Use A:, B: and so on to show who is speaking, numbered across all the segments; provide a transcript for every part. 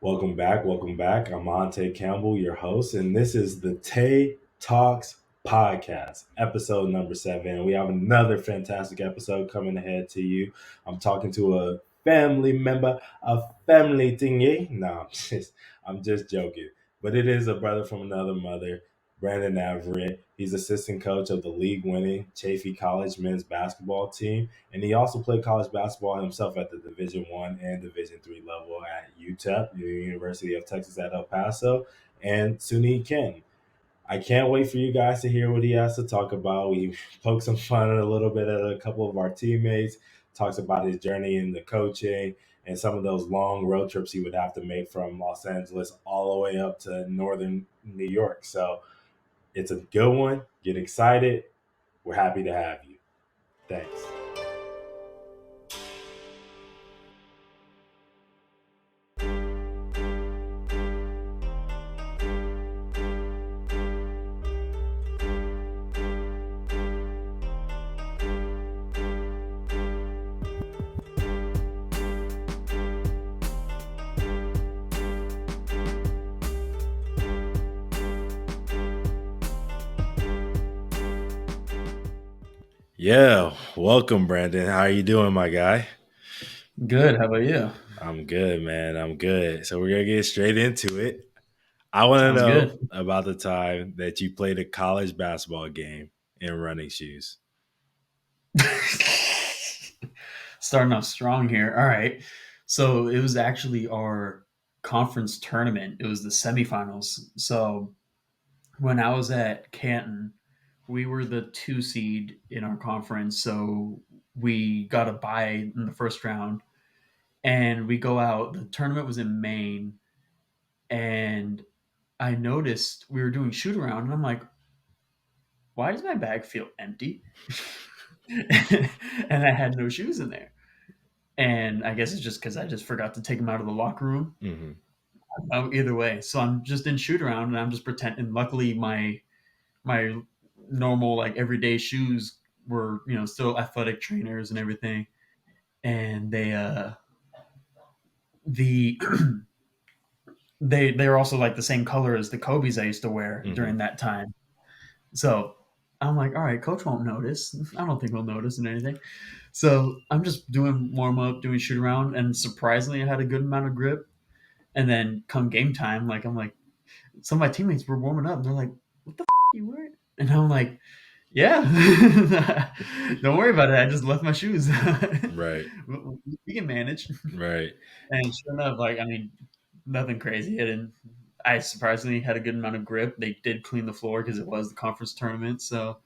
A: Welcome back. Welcome back. I'm Ountae Campbell, your host, and this is the Tay Talks podcast, episode number 7. We have another fantastic episode coming ahead to you. I'm talking to a family member, a family thingy. No, I'm just joking. But it is a brother from another mother, Brandon Averitt. He's assistant coach of the league-winning Chaffey College men's basketball team, and he also played college basketball himself at the Division 1 and Division 3 level at UTEP, the University of Texas at El Paso, and SUNY Ken. I can't wait for you guys to hear what he has to talk about. We poked some fun a little bit at a couple of our teammates, talks about his journey in the coaching and some of those long road trips he would have to make from Los Angeles all the way up to northern New York. So it's a good one. Get excited. We're happy to have you. Thanks. Yeah, welcome, Brandon. How are you doing, my guy?
B: Good. How about you?
A: I'm good, man. I'm good. So we're gonna get straight into it. I want to
B: Sounds good.
A: know about the time that you played a college basketball game in running shoes.
B: Starting off strong here. All right. So it was actually our conference tournament. It was the semifinals. So when I was at Canton, we were the 2 seed in our conference. So we got a bye in the first round and we go out. The tournament was in Maine. And I noticed we were doing shoot around and I'm like, why does my bag feel empty? And I had no shoes in there. And I guess it's just because I just forgot to take them out of the locker room.
A: Hmm.
B: Either way, so I'm just in shoot around and I'm just pretending. Luckily, my normal like everyday shoes were still athletic trainers and everything, and the they were also like the same color as the Kobe's I used to wear
A: Hmm.
B: during that time. So I'm like, all right, coach won't notice. I don't think he'll notice and anything. So I'm just doing warm up, doing shoot around, and surprisingly, I had a good amount of grip. And then come game time, like I'm like, some of my teammates were warming up, and they're like, "What the you wearing?" And I'm like, "Yeah, don't worry about it. I just left my shoes.
A: Right,
B: We can manage."
A: right.
B: And sure enough, like I mean, nothing crazy. And I surprisingly had a good amount of grip. They did clean the floor because it was the conference tournament. So,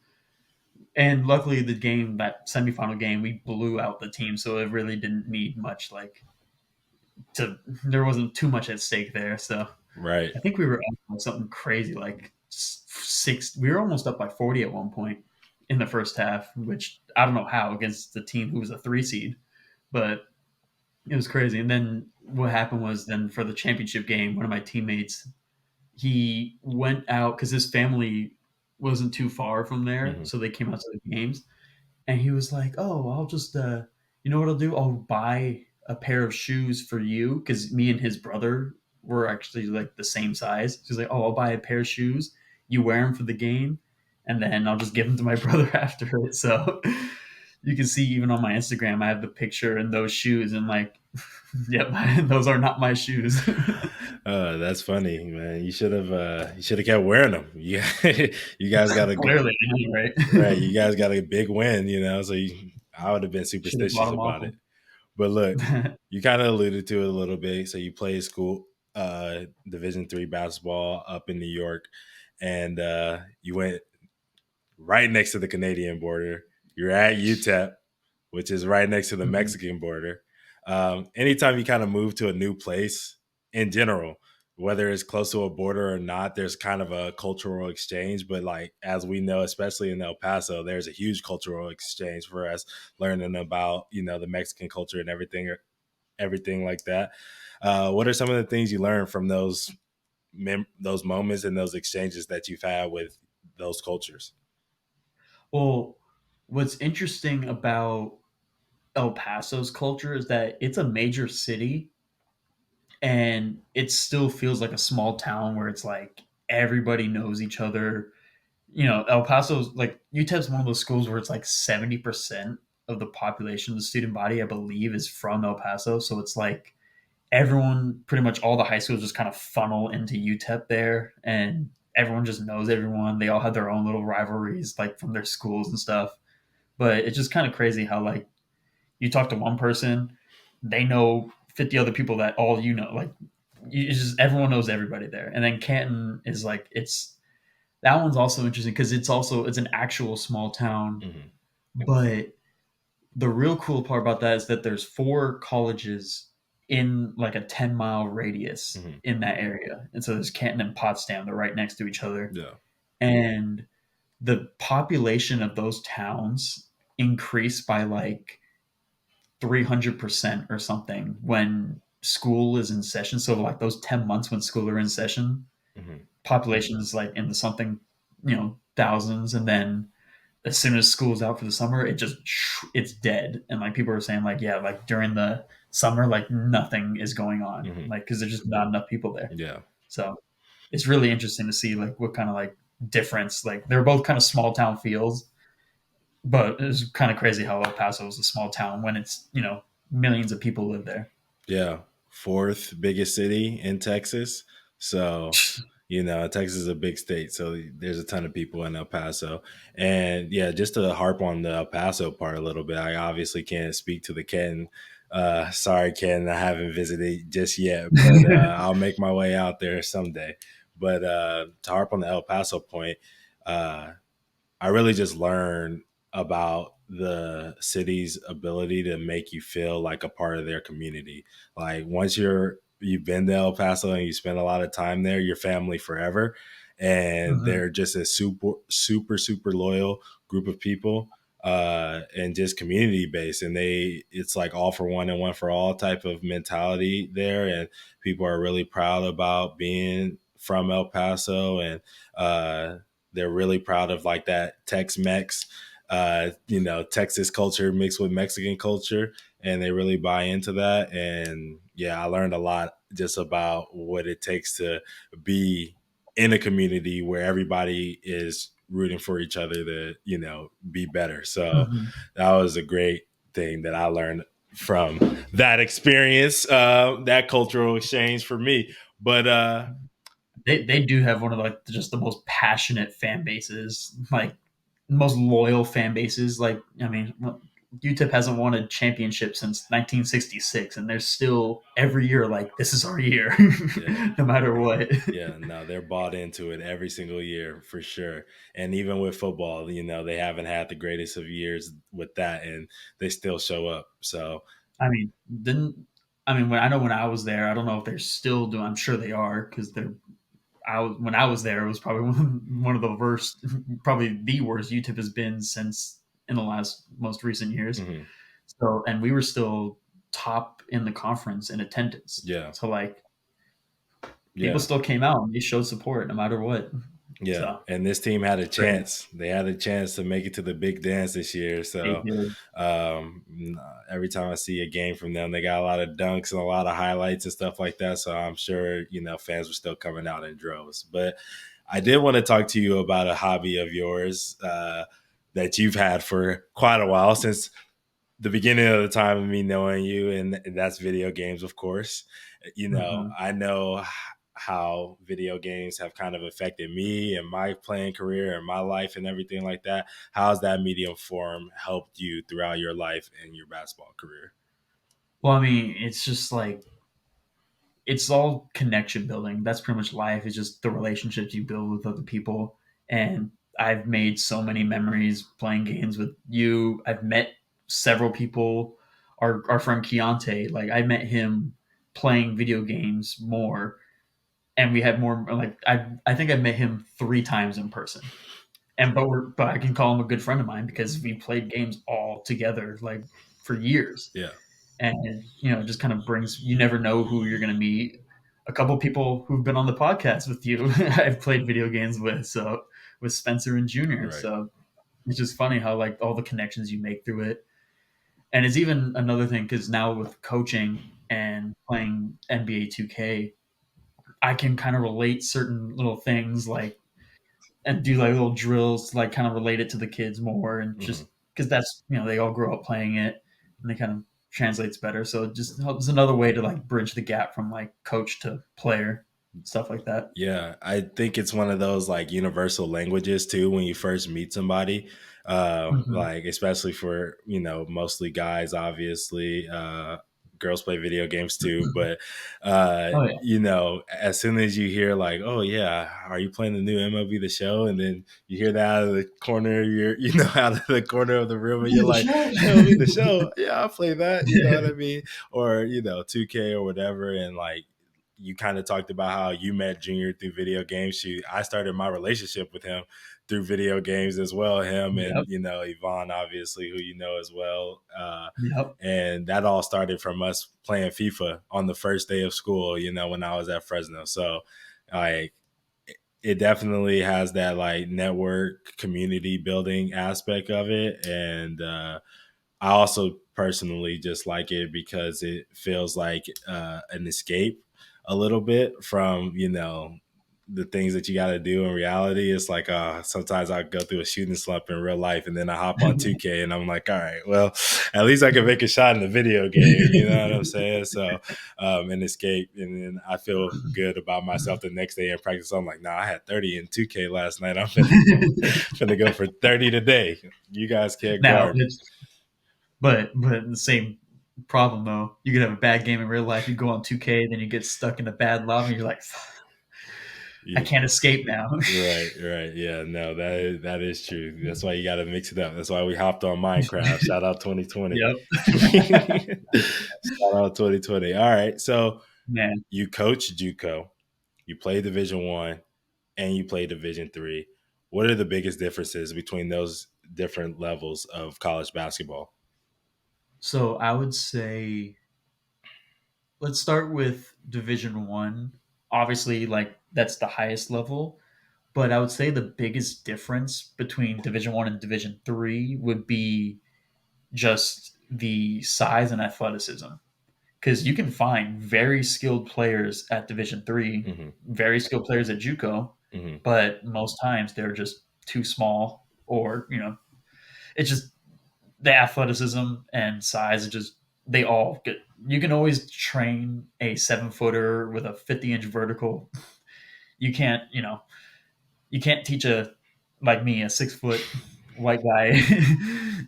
B: and luckily, the game that semifinal game, we blew out the team, so it really didn't need much. Like to, there wasn't too much at stake there. So
A: Right.
B: I think we were up by something crazy, like six. We were almost up by 40 at one point in the first half, which I don't know how against the team who was a 3 seed, but it was crazy. And then what happened was then for the championship game, one of my teammates he went out because his family wasn't too far from there,
A: Hmm.
B: so they came out to the games, and he was like, "Oh, I'll just you know what I'll do? I'll buy a pair of shoes for you because me and his brother were actually like the same size." He's like, "Oh, I'll buy a pair of shoes. You wear them for the game, and then I'll just give them to my brother after it." So you can see even on my Instagram, I have the picture and those shoes, and like, yep, those are not my shoes.
A: That's funny, man. You should have kept wearing them. You guys got a good,
B: Clearly, right?
A: right. You guys got a big win, so I would have been
B: Should have bought
A: superstitious
B: them off
A: about it. But look,
B: them.
A: you kind of alluded to it a little bit. So you played school, Division 3 basketball up in New York, and you went right next to the Canadian border. You're at UTEP, which is right next to the
B: Mhm.
A: Mexican border. Anytime you kind of move to a new place in general, whether it's close to a border or not, there's kind of a cultural exchange. But like as we know, especially in El Paso, there's a huge cultural exchange for us learning about the Mexican culture and everything like that. What are some of the things you learned from those moments and those exchanges that you've had with those cultures?
B: Well, what's interesting about El Paso's culture is that it's a major city and it still feels like a small town where it's like everybody knows each other. El Paso's like UTEP's one of those schools where it's like 70% of the population, the student body, I believe, is from El Paso. So it's like everyone, pretty much all the high schools just kind of funnel into UTEP there, and everyone just knows everyone. They all have their own little rivalries, like from their schools and stuff. But it's just kind of crazy how like you talk to one person, they know 50 other people that all like it's just everyone knows everybody there. And then Canton is like it's that one's also interesting because it's an actual small town,
A: Mm-hmm.
B: but the real cool part about that is that there's four colleges in like a 10-mile radius
A: Mm-hmm.
B: in that area. And so there's Canton and Potsdam, they're right next to each other.
A: Yeah.
B: And the population of those towns increased by like 300% or something when school is in session. So like those 10 months when school are in session,
A: Mm-hmm.
B: population is like in the something, thousands. And then as soon as school's out for the summer, it's dead. And like people are saying like, yeah, like during the summer, like nothing is going on,
A: Mm-hmm.
B: like, cause there's just not enough people there.
A: Yeah.
B: So it's really interesting to see like what kind of like difference, like they're both kind of small town feels, but it's kind of crazy how El Paso is a small town when it's, millions of people live there.
A: Yeah. Fourth biggest city in Texas. So, Texas is a big state. So there's a ton of people in El Paso. And yeah, just to harp on the El Paso part a little bit, I obviously can't speak to the Ken. Sorry, Ken, I haven't visited just yet, but I'll make my way out there someday. But to harp on the El Paso point, uh, I really just learned about the city's ability to make you feel like a part of their community. Like once you've been to El Paso and you spend a lot of time there, you're family forever. And
B: Mm-hmm.
A: they're just a super, super, super loyal group of people, and just community based. And it's like all for one and one for all type of mentality there. And people are really proud about being from El Paso, and they're really proud of like that Tex-Mex, Texas culture mixed with Mexican culture, and they really buy into that. And yeah, I learned a lot just about what it takes to be in a community where everybody is rooting for each other to, be better. So
B: Mm-hmm.
A: that was a great thing that I learned from that experience, that cultural exchange for me. But
B: They do have one of like just the most passionate fan bases, like most loyal fan bases. Like I mean, UTEP hasn't won a championship since 1966, and they're still every year like this is our year,
A: yeah,
B: no matter what.
A: yeah, no, they're bought into it every single year for sure. And even with football, they haven't had the greatest of years with that, and they still show up. So
B: I mean, didn't I mean when I was there, I don't know if they're still doing. I'm sure they are because they're. When I was there, it was probably one of the worst, probably the worst UTIP has been since in the last most recent years.
A: mhm,
B: So, and we were still top in the conference in attendance.
A: yeah,
B: So, like, people
A: yeah.
B: still came out and they showed support no matter what.
A: Yeah,
B: So,
A: and this team had a
B: it's great.
A: chance. They had a chance to make it to the big dance this year.
B: They
A: So
B: did.
A: um, every time I see a game from them, they got a lot of dunks and a lot of highlights and stuff like that. So I'm sure fans were still coming out in droves. But I did want to talk to you about a hobby of yours, that you've had for quite a while, since the beginning of the time of me knowing you, and that's video games, of course.
B: Hmm.
A: I know how video games have kind of affected me and my playing career and my life and everything like that. How's that medium form helped you throughout your life and your basketball career?
B: Well, I mean, it's just like it's all connection building. That's pretty much life. It's just the relationships you build with other people. And I've made so many memories playing games with you. I've met several people. Our friend Keontae, like I met him playing video games more, and we had more. Like I think I met him 3 times in person. And but I can call him a good friend of mine because we played games all together like for years,
A: Yeah,
B: and it just kind of brings you never know who you're going to meet. A couple people who've been on the podcast with you I've played video games with, so with Spencer and Junior.
A: right.
B: So it's just funny how like all the connections you make through it. And it's even another thing because now with coaching, and playing NBA 2K, I can kind of relate certain little things like and do like little drills to like kind of relate it to the kids more and
A: Mm-hmm.
B: just because that's they all grow up playing it and they kind of translates better. So it just helps another way to like bridge the gap from like coach to player, stuff like that.
A: Yeah, I think it's one of those like universal languages too when you first meet somebody.
B: Hmm.
A: Like especially for, mostly guys, obviously. Girls play video games too, but
B: Oh yeah.
A: as soon as you hear like, oh yeah, are you playing the new MLB the show? And then you hear that out of the corner of your out of the corner of the room and you're
B: Do the
A: like,
B: show.
A: MLB the show, yeah, I play that, you know what I mean? Or, 2K or whatever, and like you kind of talked about how you met Junior through video games. I started my relationship with him through video games as well. Him and
B: Yep.
A: Yvonne, obviously, who you know as well.
B: Yep.
A: And that all started from us playing FIFA on the first day of school. When I was at Fresno. So, like, it definitely has that like network community building aspect of it, and I also personally just like it because it feels like an escape a little bit from the things that you got to do in reality. It's like sometimes I go through a shooting slump in real life, and then I hop on 2K, and I'm like, all right, well, at least I can make a shot in the video game. You know what I'm saying? So an escape, and then I feel good about myself the next day in practice. I'm like, nah, I had 30 in 2K last night. I'm finna go for 30 today. You guys can't
B: Now
A: guard me.
B: it's but the same problem though. You could have a bad game in real life. You go on 2K, then you get stuck in a bad lobby. And you're like, I
A: Yeah.
B: can't escape now.
A: Right, right. Yeah, no, that is true. That's why you got to mix it up. That's why we hopped on Minecraft. Shout out 2020.
B: Yep.
A: Shout out 2020. All right. So
B: Man.
A: you coach JUCO, you play Division 1, and you play Division 3. What are the biggest differences between those different levels of college basketball?
B: So I would say let's start with Division One. Obviously, like that's the highest level. But I would say the biggest difference between Division One and Division Three would be just the size and athleticism. Because you can find very skilled players at Division Three,
A: Hmm.
B: very skilled players at JUCO,
A: Hmm.
B: but most times they're just too small, or it's just the athleticism and size. Is just they all get. You can always train a 7 footer with a 50-inch vertical. You can't, you can't teach a like me, a 6 foot white guy.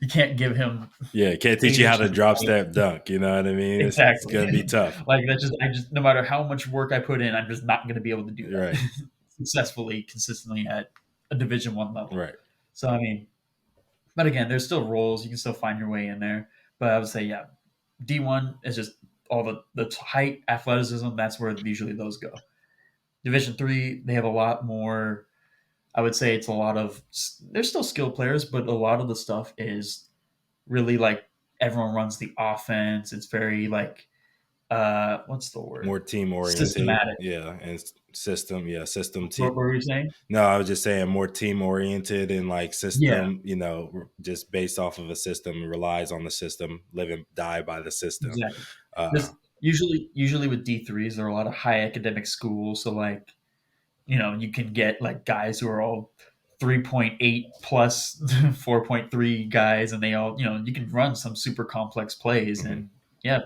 B: You can't give him
A: Yeah, can't teach
B: eight
A: you how to
B: inches of
A: drop
B: height.
A: step dunk. You know what I mean? It's
B: Exactly.
A: going to be tough.
B: Like that's just I just no matter how much work I put in, I'm just not going to be able to do that
A: Right,
B: successfully, consistently at a Division One level.
A: right.
B: So I mean, but again, there's still roles. You can still find your way in there. But I would say, yeah, D1 is just all the height, athleticism. That's where usually those go. Division three, they have a lot more. I would say it's a lot of. There's still skilled players, but a lot of the stuff is really like everyone runs the offense. It's very like what's the word?
A: More team oriented.
B: Systematic.
A: Yeah, and system. Yeah, system
B: What
A: team.
B: were you saying?
A: No, I was just saying more team oriented and like
B: Yeah,
A: system, just based off of a system, relies on the system, live and die by the system.
B: exactly.
A: Uh,
B: There's usually with D3s, there are a lot of high academic schools. So like you can get like guys who are all 3.8 plus 4.3 guys, and they all you can run some super complex plays,
A: mhm,
B: and yeah,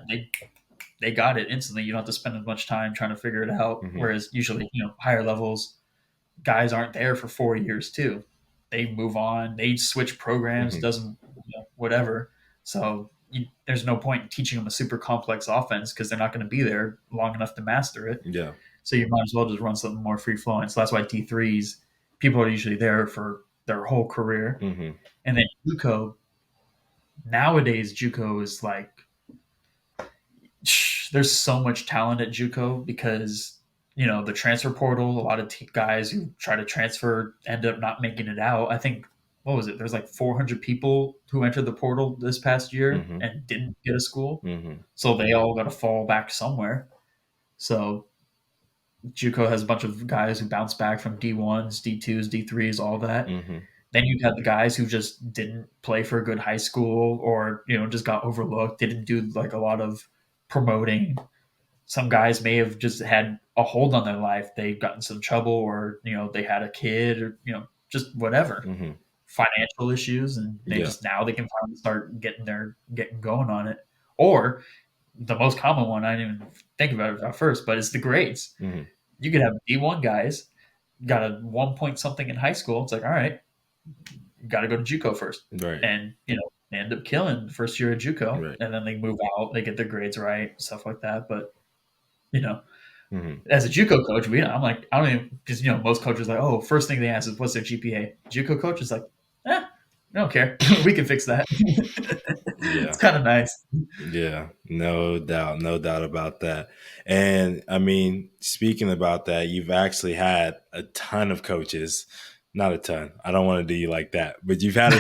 B: they got it instantly. You don't have to spend as much time trying to figure it out.
A: mhm,
B: Whereas usually higher levels guys aren't there for 4 years too. They move on, they switch programs,
A: mhm.
B: doesn't whatever. So there's no point in teaching them a super complex offense because they're not going to be there long enough to master it.
A: Yeah.
B: So you might as well just run something more free flowing. So that's why D3s people are usually there for their whole career.
A: Mhm,
B: And then JUCO nowadays, JUCO is like there's so much talent at JUCO because the transfer portal. A lot of guys who try to transfer end up not making it out. I think what was it? There's like 400 people who entered the portal this past year
A: mhm,
B: and didn't get a school,
A: mhm,
B: so they all got to fall back somewhere. So JUCO has a bunch of guys who bounce back from D1s, D2s, D3s, all that.
A: mhm.
B: Then you got the guys who just didn't play for a good high school or just got overlooked, didn't do like a lot of promoting. Some guys may have just had a hold on their life. They've gotten some trouble, or they had a kid, or just whatever,
A: Mm-hmm.
B: financial issues, and
A: Yeah.
B: they can finally start getting going on it. Or the most common one, I didn't even think about it at first, but it's the grades.
A: Mm-hmm.
B: You could have D1 guys got a 1 point something in high school. It's like, all right, you got to go to JUCO first,
A: Right.
B: and they end up killing the first year at JUCO,
A: Right.
B: and then they move out, they get their grades right, stuff like that. But you know,
A: Mm-hmm.
B: as a JUCO coach, I'm like, I don't even, because most coaches are like, oh, first thing they ask is what's their GPA. JUCO coach is like, I don't care, we can fix that. It's
A: Yeah.
B: kind of nice.
A: Yeah, no doubt about that. And I mean, speaking about that, you've actually had a ton of coaches, not a ton. I don't want to do you like that, but you've had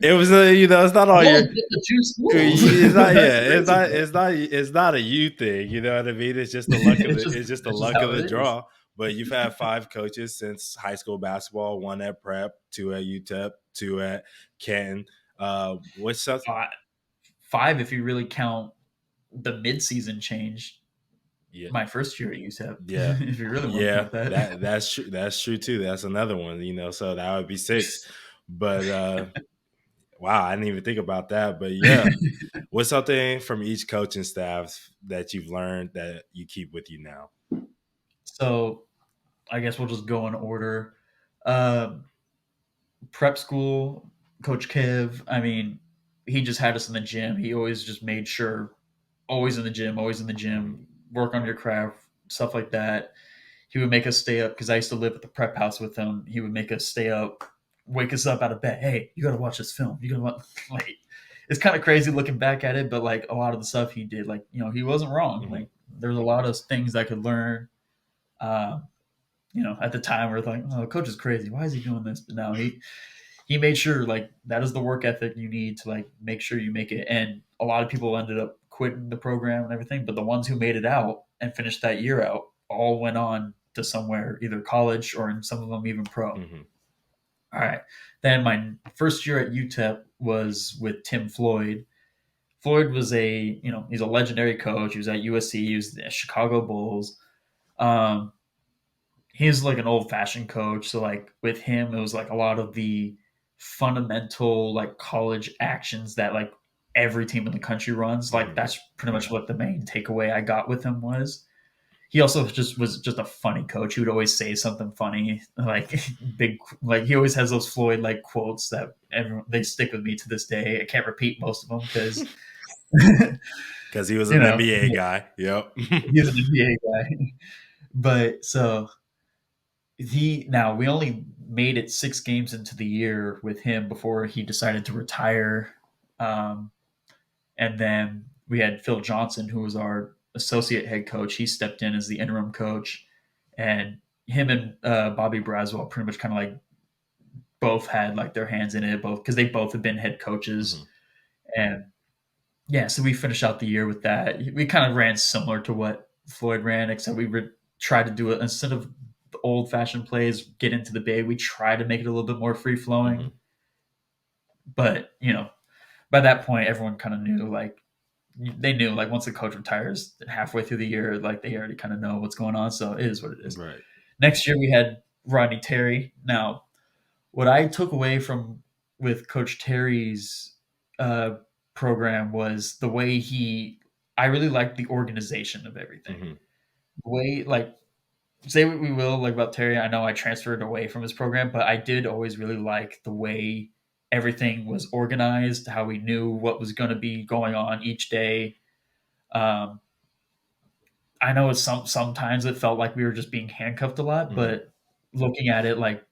A: it was it's not all
B: Well,
A: your
B: the two schools.
A: it's not
B: That's
A: yeah,
B: crazy.
A: it's not a you thing, you know what I mean? It's just the luck of it's just the
B: It's just
A: luck
B: how
A: of the
B: it is.
A: draw. But you've had 5 coaches since high school basketball, 1 at prep, 2 at UTEP, 2 at Canton. What's up?
B: Five, if you really count the mid-season change.
A: Yeah.
B: My first year at UTEP,
A: Yeah.
B: if you really want to
A: Yeah,
B: count that.
A: that's true. That's true too. That's another one, so that would be 6. But wow, I didn't even think about that. But yeah, what's something from each coaching staff that you've learned that you keep with you now?
B: So I guess we'll just go in order. Uh, Prep school, Coach Kev. I mean, he just had us in the gym. He always just made sure, always in the gym, always in the
A: Mhm.
B: gym, work on your craft, stuff like that. He would make us stay up because I used to live at the prep house with him. He would make us stay up, wake us up out of bed. Hey, you got to watch this film. You got to watch. Like, it's kind of crazy looking back at it, but like a lot of the stuff he did, like he wasn't wrong.
A: Mhm.
B: Like there's a lot of things I could learn. Uh, at the time we are like, oh, coach is crazy. Why is he doing this? But no, he made sure like that is the work ethic you need to like make sure you make it. And a lot of people ended up quitting the program and everything, but the ones who made it out and finished that year out all went on to somewhere, either college or in some of them even pro.
A: Mhm.
B: All right. Then my first year at UTEP was with Tim Floyd. Floyd was he's a legendary coach. He was at USC. He was the Chicago Bulls. Um, he's like an old fashioned coach. So like with him, it was like a lot of the fundamental like college actions that like every team in the country runs. Like
A: Mhm.
B: that's pretty much what the main takeaway I got with him was. He also just was just a funny coach. He would always say something funny, like big, like he always has those Floyd like quotes that they stick with me to this day. I can't repeat most of them because
A: Because he was
B: you
A: an
B: know
A: NBA guy. Yep.
B: he's an NBA guy. But so now we only made it 6 games into the year with him before he decided to retire. Um, and then we had Phil Johnson, who was our associate head coach. He stepped in as the interim coach, and him and Bobby Braswell pretty much kind of like both had like their hands in it, both because they both have been head coaches.
A: Mhm.
B: And yeah, so we finished out the year with that. We kind of ran similar to what Floyd ran, except we tried to do it instead of the old fashioned plays, get into the bay. We tried to make it a little bit more free flowing,
A: Mhm.
B: but by that point, everyone kind of knew like they knew like once the coach retires halfway through the year, like they already kind of know what's going on. So it is what it is.
A: Right.
B: Next year we had Rodney Terry. Now, what I took away from with Coach Terry's uh, program was the way I really liked the organization of everything.
A: Mhm.
B: The way, like, say what we will, like about Terry, I know I transferred away from his program, but I did always really like the way everything was organized, how we knew what was going to be going on each day. Um, I know sometimes it felt like we were just being handcuffed a lot,
A: Mhm.
B: but looking at it like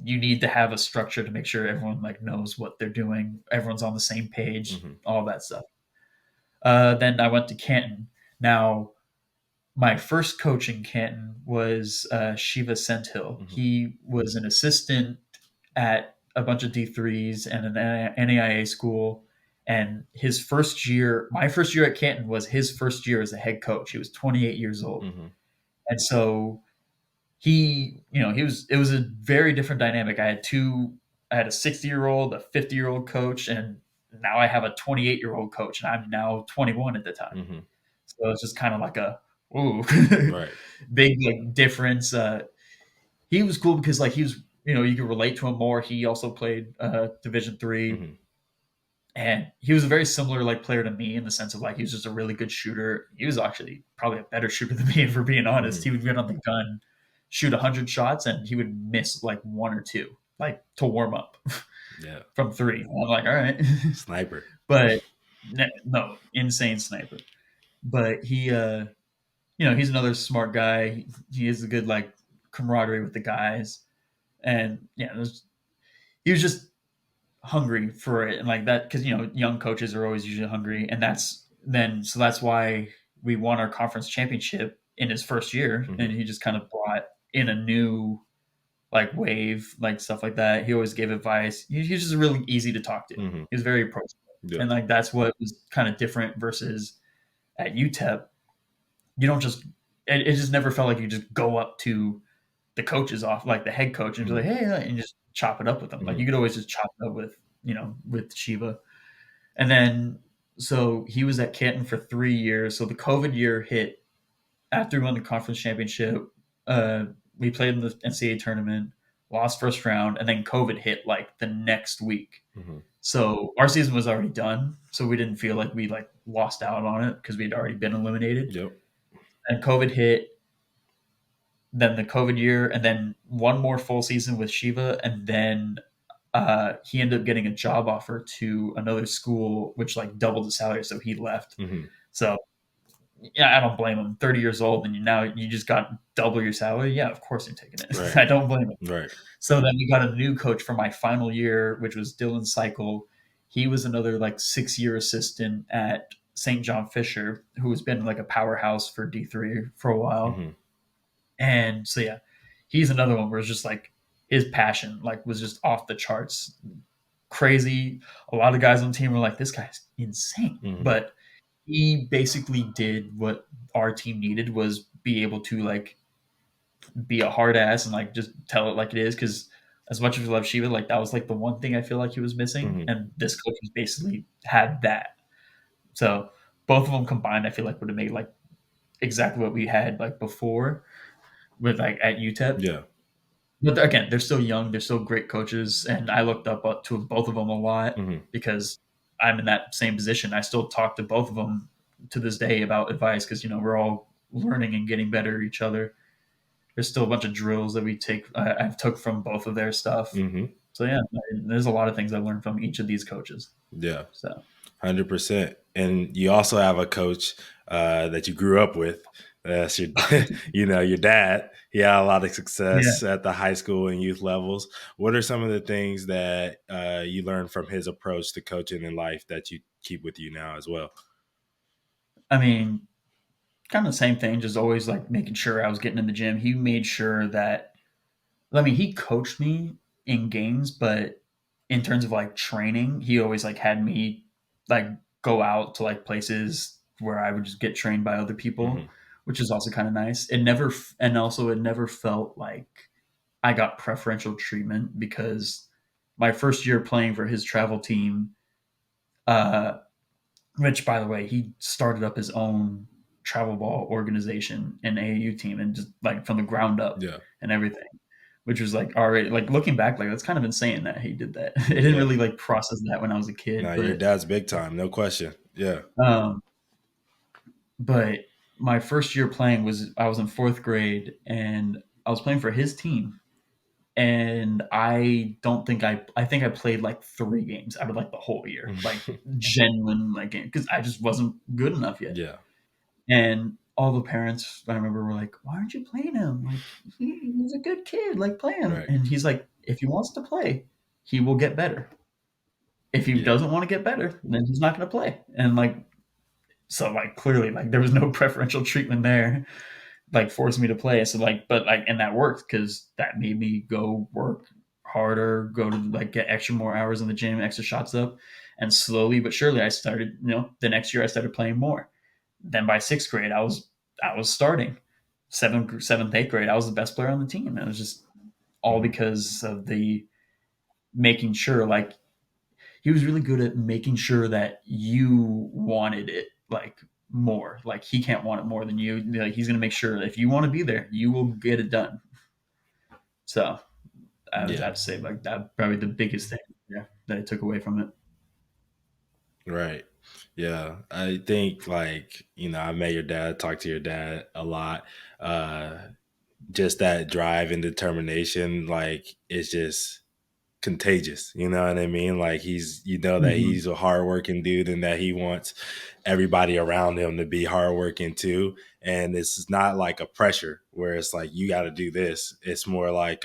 B: you need to have a structure to make sure everyone like knows what they're doing, everyone's on the same page,
A: Mhm.
B: all that stuff. Then I went to Canton. Now, my first coach in Canton was Shiva Senthill.
A: Mhm.
B: He was an assistant at a bunch of D3s and an NAIA school. And his first year, my first year at Canton was his first year as a head coach. He was 28 years old.
A: Mhm.
B: And so it was a very different dynamic. I had a 60-year-old, a 50-year-old coach, and now I have a 28-year-old coach, and I'm now 21 at the time.
A: Mhm.
B: So it's just kind of like a ooh,
A: Right.
B: big like difference. He was cool because like he was, you could relate to him more. He also played Division 3,
A: Hmm.
B: and he was a very similar like player to me in the sense of like he was just a really good shooter. He was actually probably a better shooter than me, for being honest.
A: Hmm.
B: He would get on the gun, shoot 100 shots, and he would miss like one or two, like to warm up
A: Yeah.
B: from three. And I'm like, all right,
A: Sniper.
B: but no, insane sniper. But he's another smart guy. He has a good like camaraderie with the guys, and yeah, he was just hungry for it and like that because young coaches are always usually hungry, and that's why we won our conference championship in his first year, and
A: Hmm.
B: he just kind of brought in a new like wave, like stuff like that. He always gave advice. He's just really easy to talk to.
A: Hmm.
B: He was very approachable,
A: Yeah.
B: and like that's what was kind of different versus at UTEP. You don't just it just never felt like you just go up to the coaches off like the head coach and be
A: Hmm.
B: like, hey, and just chop it up with them. Like
A: Hmm.
B: you could always just chop it up with Shiva. And then so he was at Canton for 3 years. So the COVID year hit after we won the conference championship. Uh, we played in the NCAA tournament, lost first round, and then COVID hit like the next week.
A: Hmm.
B: So our season was already done. So we didn't feel like we like lost out on it because we'd already been eliminated.
A: Yep.
B: And COVID hit, then the COVID year, and then one more full season with Shiva, and then he ended up getting a job offer to another school, which like doubled the salary, so he left.
A: Hmm.
B: So yeah, I don't blame him. 30 years old, and now you just got double your salary. Yeah, of course I'm taking it.
A: Right.
B: I don't blame him.
A: Right.
B: So then we got a new coach for my final year, which was Dylan Cycle. He was another like 6 year assistant at St. John Fisher, who has been like a powerhouse for D3 for a while.
A: Hmm.
B: And so yeah, he's another one where it's just like his passion like was just off the charts, crazy. A lot of guys on the team were like, "This guy's insane,"
A: Hmm.
B: but he basically did what our team needed was be able to like be a hard ass and like just tell it like it is. Because as much as we love Shiva, like that was like the one thing I feel like he was missing,
A: Hmm.
B: and this coach was basically had that. So both of them combined, I feel like would have made like exactly what we had like before with like at UTEP.
A: Yeah.
B: But again, they're still young. They're still great coaches, and I looked up to both of them a lot
A: Hmm.
B: because I'm in that same position. I still talk to both of them to this day about advice because we're all learning and getting better at each other. There's still a bunch of drills that we take. I've took from both of their stuff.
A: Hmm.
B: So yeah, there's a lot of things I learned from each of these coaches.
A: Yeah.
B: So
A: 100%. And you also have a coach that you grew up with. That's your, your dad. He had a lot of
B: yeah,
A: success at the high school and youth levels. What are some of the things that you learned from his approach to coaching in life that you keep with you now as well?
B: I mean, kind of the same thing. Just always like making sure I was getting in the gym. He made sure that he coached me in games, but in terms of like training, he always like had me like go out to like places where I would just get trained by other people,
A: Hmm.
B: which is also kind of nice. It never felt like I got preferential treatment because my first year playing for his travel team, uh, which by the way, he started up his own travel ball organization and AAU team and just like from the ground up
A: Yeah.
B: and everything, which was like already like looking back, like that's kind of insane that he did that. I didn't
A: Yeah.
B: really like process that when I was a kid,
A: Now your dad's big time, no question. Yeah.
B: um, but my first year playing was I was in fourth grade and I was playing for his team. And I think I played like 3 games out of like the whole year, like genuine like game because I just wasn't good enough yet.
A: Yeah.
B: And all the parents I remember were like, "Why aren't you playing him? Like he's a good kid. Like play him."
A: Right.
B: And he's like, "If he wants to play, he will get better. If he
A: Yeah.
B: doesn't want to get better, then he's not going to play." And like so, like clearly, like there was no preferential treatment there, like forced me to play. So like, but like, and that worked because that made me go work harder, go to like get extra more hours in the gym, extra shots up, and slowly but surely I started. The next year I started playing more. Then by sixth grade, I was starting. Seventh, eighth grade, I was the best player on the team. And it was just all
A: Hmm.
B: because of the making sure, like he was really good at making sure that you wanted it, like more. Like he can't want it more than you. Like he's gonna make sure if you want to be there, you will get it done. So I would
A: Yeah.
B: have to say like that probably the biggest thing, yeah, that I took away from it.
A: Right. Yeah. I think like, I met your dad, talked to your dad a lot. Uh just that drive and determination, like it's just contagious. You know what I mean? Like that
B: Mm-hmm.
A: he's a hardworking dude and that he wants everybody around him to be hardworking too. And it's not like a pressure where it's like you got to do this. It's more like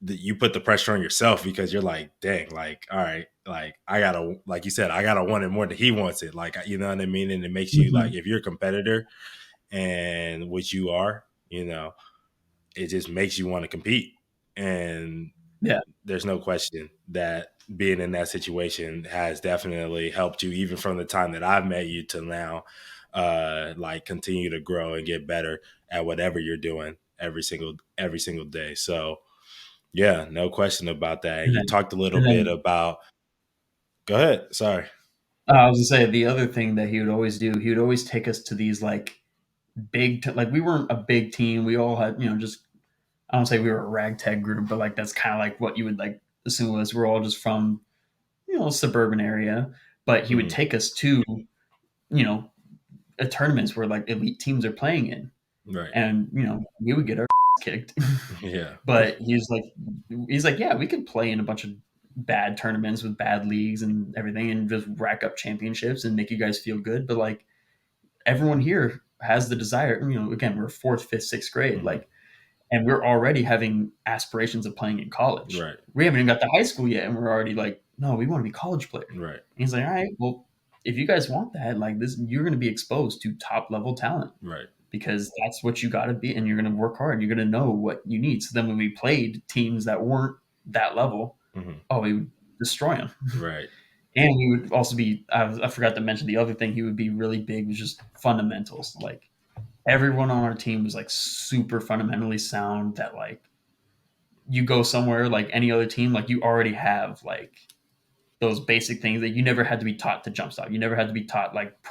A: you put the pressure on yourself because you're like, dang, like, all right, like I gotta, like you said, I gotta want it more than he wants it. Like, you know what I mean? And it makes you like,
B: Mm-hmm.
A: if you're a competitor and which you are, it just makes you want to compete. And
B: Yeah.
A: there's no question that being in that situation has definitely helped you, even from the time that I've met you to now. Like continue to grow and get better at whatever you're doing every single day. So yeah, no question about that. And
B: And
A: you
B: then,
A: talked a little
B: and
A: bit
B: then
A: about. Go ahead. Sorry.
B: I was gonna say the other thing that he would always do, he would always take us to these like like we weren't a big team. We all had, just I don't say we were a ragtag group, but like that's kind of like what you would like assume was we're all just from suburban area. But he would
A: Mhm.
B: take us to you know tournaments where like elite teams are playing in,
A: Right.
B: and we would get our kicked.
A: Yeah.
B: But he's like, yeah, we could play in a bunch of bad tournaments with bad leagues and everything, and just rack up championships and make you guys feel good. But like everyone here has the desire. Again, we're fourth, fifth, sixth grade,
A: Hmm.
B: like, and we're already having aspirations of playing in college.
A: Right.
B: We haven't even got to high school yet, and we're already like, no, we want to be college players.
A: Right.
B: And he's like, all right, well, if you guys want that, like this, you're going to be exposed to top level talent
A: Right.
B: because that's what you got to be, and you're going to work hard. And you're going to know what you need. So then, when we played teams that weren't that level,
A: Hmm.
B: oh, we would destroy them.
A: Right.
B: And he would also be. I forgot to mention the other thing he would be really big was just fundamentals. Like everyone on our team was like super fundamentally sound. That like you go somewhere like any other team, like you already have like those basic things that you never had to be taught to jump stop. You never had to be taught like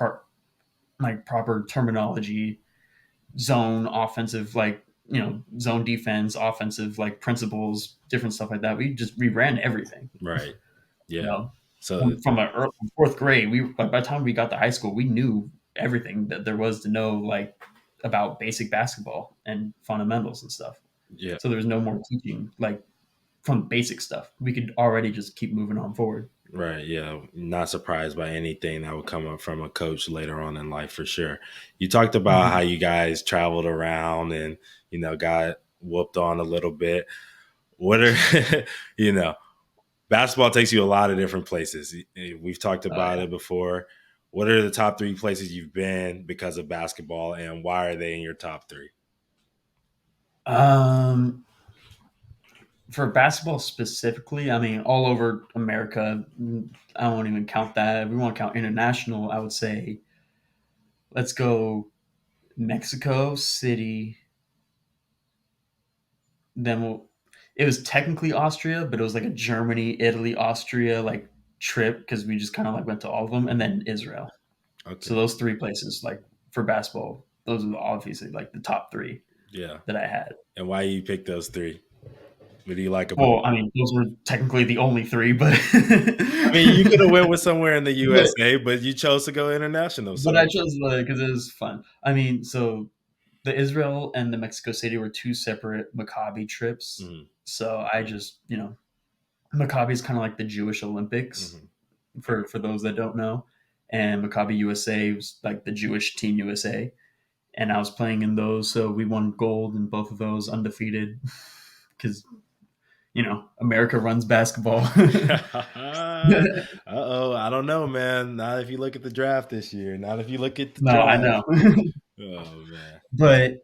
B: proper terminology, zone offensive, like zone defense, offensive like principles, different stuff like that. We ran everything.
A: Right.
B: You
A: Yeah.
B: know,
A: So
B: from fourth grade, by the time we got to high school, we knew everything that there was to know, like about basic basketball and fundamentals and stuff.
A: yeah.
B: So there was no more teaching like from basic stuff. We could already just keep moving on forward.
A: Right. Yeah. Not surprised by anything that would come up from a coach later on in life for sure. You talked about how
B: Mm-hmm.
A: you guys traveled around and, got whooped on a little bit. What are, you know, basketball takes you a lot of different places. We've talked
B: Oh
A: about
B: yeah.
A: it before. What are the top three places you've been because of basketball and why are they in your top three?
B: Um, for basketball specifically, I mean, all over America, I won't even count that. If we want to count international, I would say let's go Mexico City. Then it was technically Austria, but it was like a Germany, Italy, Austria like trip because we just kind of like went to all of them, and then Israel. So
A: Okay.
B: those three places, like for basketball, those are obviously like the top three
A: Yeah.
B: that I had.
A: And why you pick those three? What do you like about?
B: Well, I mean, those were technically the only three, but
A: I mean, you could have went with somewhere in the
B: but
A: USA, but you chose to go international.
B: but
A: So,
B: I chose because it was fun. I mean, so the Israel and the Mexico City were two separate Maccabi trips.
A: mhm,
B: So I just Maccabi is kind of like the Jewish Olympics
A: mhm.
B: for those that don't know, and Maccabi USA was like the Jewish Team USA, and I was playing in those, so we won gold in both of those, undefeated, because America runs basketball.
A: Uh-oh, I don't know, man. Not if you look at the draft this year. Not if you look at the
B: No, I
A: draft.
B: know.
A: Oh man.
B: But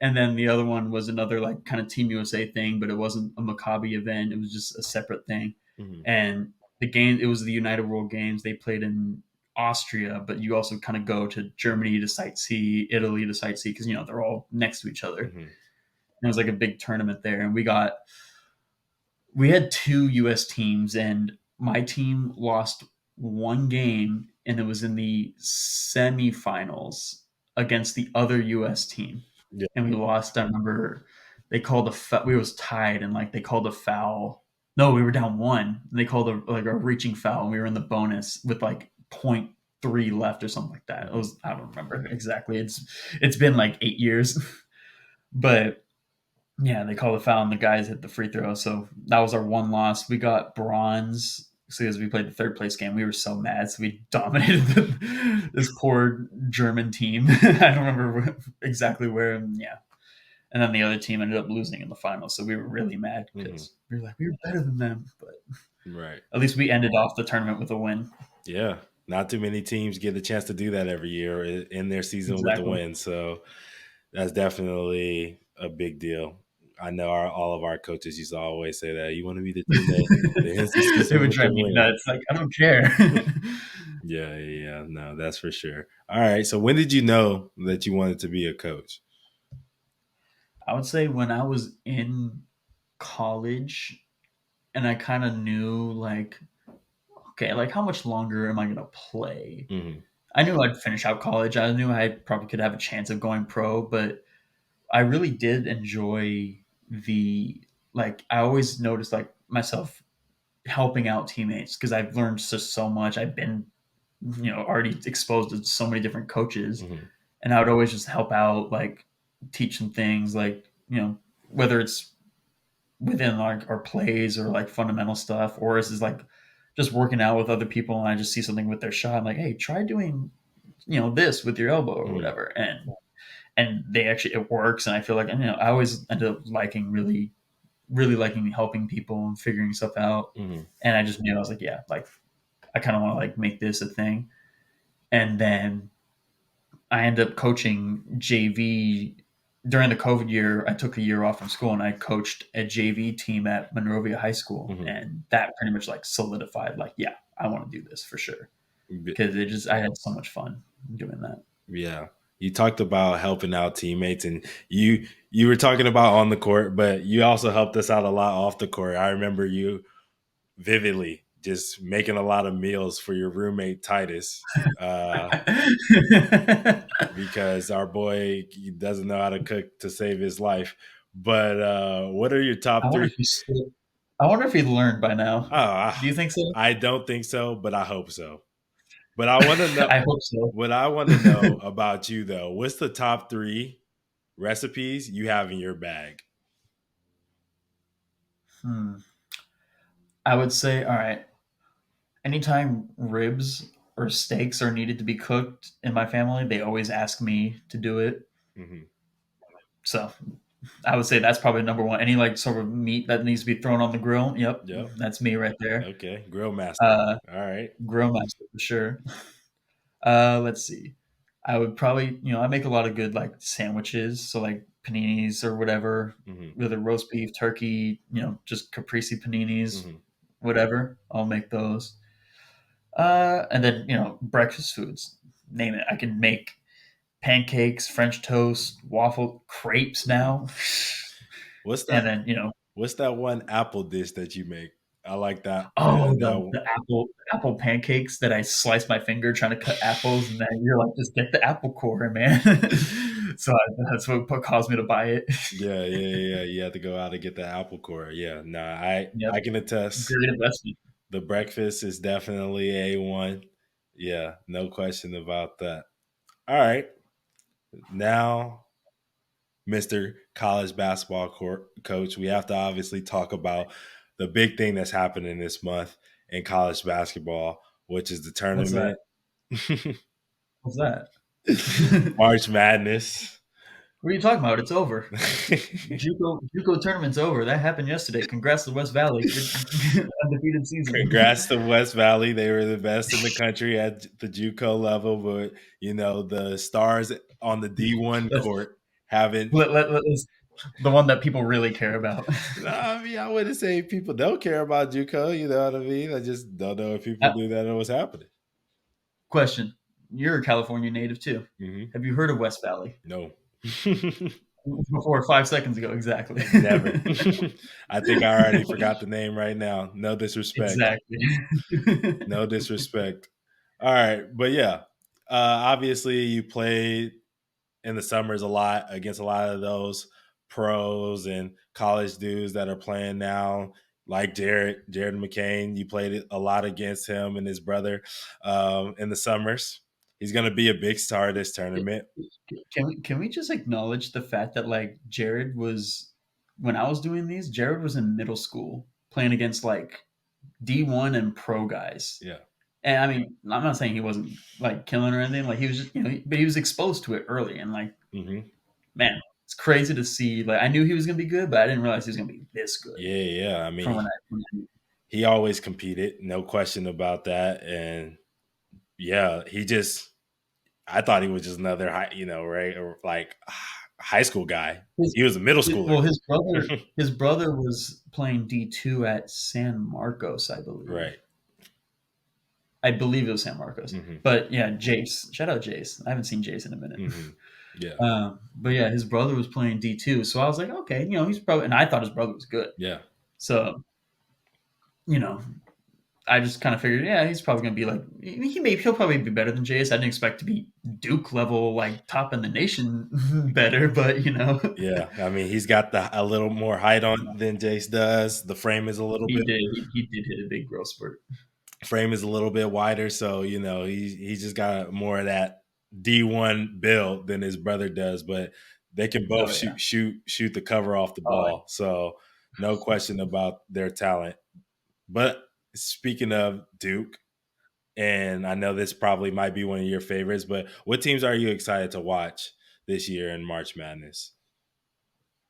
B: and then the other one was another like kind of Team USA thing, but it wasn't a Maccabi event. It was just a separate thing.
A: Mhm,
B: And it was the United World Games. They played in Austria, but you also kind of go to Germany to sightsee, Italy to sightsee because they're all next to each other. And
A: mhm.
B: it was like a big tournament there, and we had two U.S. teams, and my team lost one game and it was in the semifinals against the other U.S. team,
A: Yeah.
B: and we lost. I remember they called we was tied, and like they called a foul. No, we were down one. And they called a reaching foul, and we were in the bonus with like point three left or something like that. It was, I don't remember exactly. It's been like 8 years, but yeah, they called a foul and the guys hit the free throw. So that was our one loss. We got bronze because we played the third place game. We were so mad, so we dominated this poor German team. I don't remember exactly where. Yeah, and then the other team ended up losing in the final, so we were really mad because we were like, we were better than them. But
A: Right.
B: at least we ended off the tournament with a win.
A: Yeah. Not too many teams get a chance to do that every year in their season with a
B: Exactly.
A: win. So that's definitely a big deal. I know all of our coaches used to always say that you want to be the team that ends the
B: It
A: season
B: would
A: with the
B: drive me
A: win.
B: nuts. Like, I don't care.
A: Yeah. No, that's for sure. All right. So when did you know that you wanted to be a coach?
B: I would say when I was in college and I kind of knew like, okay, like how much longer am I gonna play?
A: Mm-hmm.
B: I knew I'd finish out college. I knew I probably could have a chance of going pro, but I really did enjoy the like. I always noticed like myself helping out teammates because I've learned just so much. I've been already exposed to so many different coaches,
A: Mm-hmm.
B: and I would always just help out, like teach them things, like whether it's within like our plays or like fundamental stuff, or this is like just working out with other people and I just see something with their shot. I'm like, hey, try doing this with your elbow or
A: Mm-hmm.
B: whatever, and they actually it works. And I feel like I always end up liking really liking helping people and figuring stuff out.
A: Mm-hmm.
B: And I just knew I was like, yeah, like I kind of want to like make this a thing. And then I ended up coaching JV during the COVID year. I took a year off from school and I coached a JV team at Monrovia High School,
A: Mm-hmm.
B: and that pretty much like solidified, like, yeah, I want to do this for sure because I had so much fun doing that.
A: Yeah. You talked about helping out teammates, and you were talking about on the court, but you also helped us out a lot off the court. I remember you vividly just making a lot of meals for your roommate Titus, because our boy he doesn't know how to cook to save his life. But what are your
B: I
A: top
B: wonder if
A: three?
B: I wonder if he learned by now.
A: Oh,
B: Do you think so?
A: I don't think so, but I hope so. But I want to know
B: I hope so.
A: what I want to know about you though. What's the top three recipes you have in your bag?
B: Hmm. I would say, all right, anytime ribs or steaks are needed to be cooked in my family, they always ask me to do it.
A: Mm-hmm.
B: So I would say that's probably number one. Any like sort of meat that needs to be thrown on the grill. Yep,
A: Yep.
B: that's me right there.
A: Okay. Grill master.
B: Uh,
A: All right.
B: Grill master for sure. Let's see. I would probably, I make a lot of good like sandwiches, so like paninis or whatever,
A: Mm-hmm.
B: whether roast beef, turkey, just caprese paninis,
A: Mm-hmm.
B: whatever. I'll make those. And then breakfast foods. Name it. I can make pancakes, French toast, waffle, crepes now,
A: What's
B: and
A: that?
B: then
A: What's that one apple dish that you make? I like that.
B: oh,
A: That
B: the apple pancakes that I slice my finger trying to cut apples, and then you're like, just get the apple core, man. So that's what caused me to buy it.
A: yeah. You have to go out and get the apple core. Yeah. Nah,
B: Yep,
A: I can attest.
B: great investment.
A: The breakfast is definitely A1. Yeah, no question about that. All right. Now, Mr. College Basketball Coach, we have to obviously talk about the big thing that's happening this month in college basketball, which is the
B: What's that?
A: tournament.
B: What's that?
A: March Madness.
B: What are you talking about? It's over. JUCO tournament's over. That happened yesterday. Congrats to West Valley. Good undefeated season.
A: Congrats to West Valley. They were the best in the country at the JUCO level, but the stars on the D1
B: Let's,
A: court haven't.
B: let's the one that people really care about.
A: No, I mean, I wouldn't say people don't care about JUCO. You know what I mean? I just don't know if people
B: Uh,
A: knew that it was happening.
B: Question: You're a California native too.
A: Mm-hmm.
B: Have you heard of West Valley?
A: No,
B: Before 5 seconds ago, exactly.
A: never. I think I already forgot the name right now. No disrespect.
B: Exactly.
A: No disrespect. All right, but yeah, obviously you played in the summers a lot against a lot of those pros and college dudes that are playing now, like Jared McCain. You played a lot against him and his brother in the summers. He's going to be a big star this tournament.
B: Can we just acknowledge the fact that like Jared was when I was doing these, Jared was in middle school playing against like D1 and pro guys.
A: Yeah.
B: And I mean, I'm not saying he wasn't like killing or anything. Like he was just, but he was exposed to it early. And like,
A: Mm-hmm.
B: man, it's crazy to see. Like, I knew he was gonna be good, but I didn't realize he was gonna be this good.
A: Yeah, yeah. I
B: From
A: mean,
B: when I
A: he always competed, no question about that. And yeah, I thought he was just another high, right, or like high school guy.
B: his,
A: He was a middle schooler.
B: well, his brother was playing D2 at San Marcos, I believe.
A: Right.
B: I believe it was San Marcos.
A: Mm-hmm.
B: But yeah, Jace. Shout out Jace. I haven't seen Jace in a minute.
A: Mm-hmm. Yeah.
B: But yeah, his brother was playing D2. So I was like, okay, he's probably, and I thought his brother was good.
A: Yeah.
B: So, you know, I just kind of figured, yeah, he's probably going to be like, he'll probably be better than Jace. I didn't expect to be Duke level, like top in the nation better, but
A: Yeah. I mean, he's got a little more height on than Jace does. The frame is a little
B: he
A: bit
B: did. He did hit a big growth spurt.
A: wider, so he's just got more of that D1 build than his brother does, but they can both
B: Oh, yeah.
A: shoot the cover off the
B: Oh,
A: ball. So no question about their talent. But speaking of Duke, and I know this probably might be one of your favorites, but what teams are you excited to watch this year in March Madness?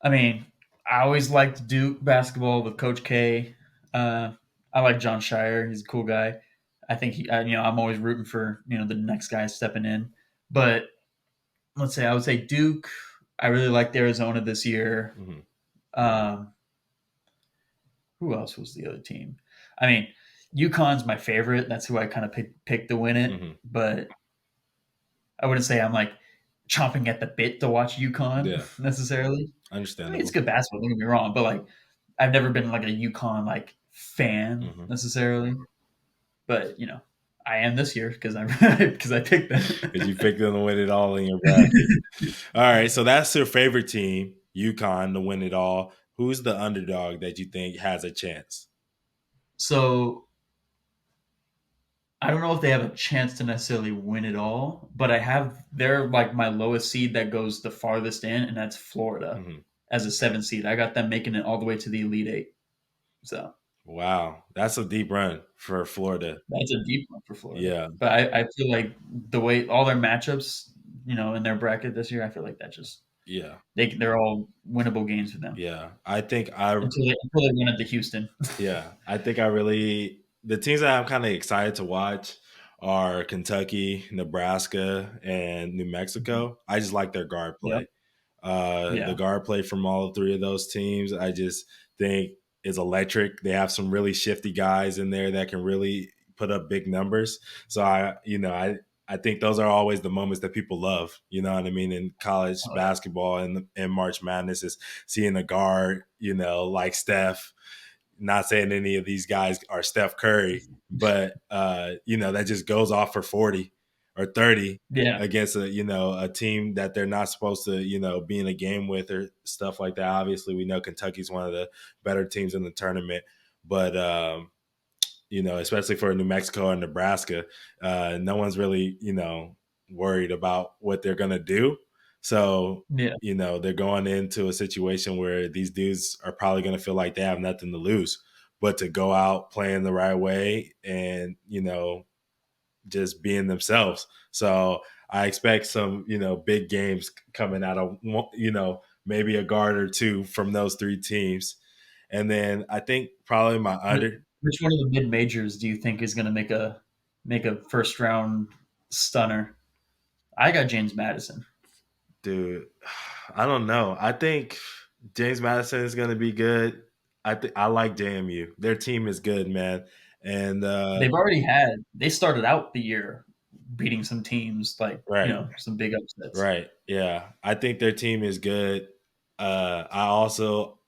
B: I mean, I always liked Duke basketball with Coach K. I like John Shire. He's a cool guy. I think I'm always rooting for the next guy stepping in. But let's say I would say Duke. I really liked Arizona this year.
A: Mm-hmm.
B: Um, who else was the other team? I mean, UConn's my favorite. That's who I kind of picked to win it.
A: Mm-hmm.
B: But I wouldn't say I'm like chomping at the bit to watch UConn
A: Yeah,
B: necessarily. I mean, it's
A: understandable.
B: good basketball. Don't get me wrong, but like, I've never been like a UConn like fan
A: Mm-hmm.
B: necessarily. But I am this year because I because I picked them.
A: Because you picked them to win it all in your bracket. All right, so that's your favorite team, UConn, to win it all. Who's the underdog that you think has a chance?
B: So I don't know if they have a chance to necessarily win it all, but they're like my lowest seed that goes the farthest in, and that's Florida
A: Mm-hmm.
B: as a 7 seed. I got them making it all the way to the Elite Eight. So
A: Wow, that's a deep run for Florida.
B: that's a deep one for Florida.
A: Yeah,
B: But I feel like the way all their matchups, in their bracket this year, I feel like that just
A: yeah,
B: they're all winnable games for them
A: yeah. I think I
B: until they win it to Houston.
A: Yeah, I think I really the teams that I'm kind of excited to watch are Kentucky, Nebraska, and New Mexico. I just like their guard
B: Yep.
A: play. The
B: Yeah.
A: guard play from all three of those teams, I just think is electric. They have some really shifty guys in there that can really put up big numbers. So I think those are always the moments that people love. You know what I mean? In college
B: Oh, yeah.
A: basketball and March Madness is seeing a guard, like Steph. Not saying any of these guys are Steph Curry, but that just goes off for 40 or 30
B: Yeah.
A: against a team that they're not supposed to be in a game with or stuff like that. Obviously, we know Kentucky's one of the better teams in the tournament, but especially for New Mexico and Nebraska, no one's really worried about what they're gonna do. So
B: Yeah.
A: they're going into a situation where these dudes are probably going to feel like they have nothing to lose, but to go out playing the right way and just being themselves. So I expect some big games coming out of maybe a guard or two from those three teams, and then I think probably my under.
B: Which one of the mid majors do you think is going to make a first round stunner? I got James Madison.
A: Dude, I don't know. I think James Madison is going to be good. I like JMU. Their team is good, man. And
B: They started out the year beating some teams like
A: right,
B: some big upsets.
A: right, yeah. I think their team is good. I also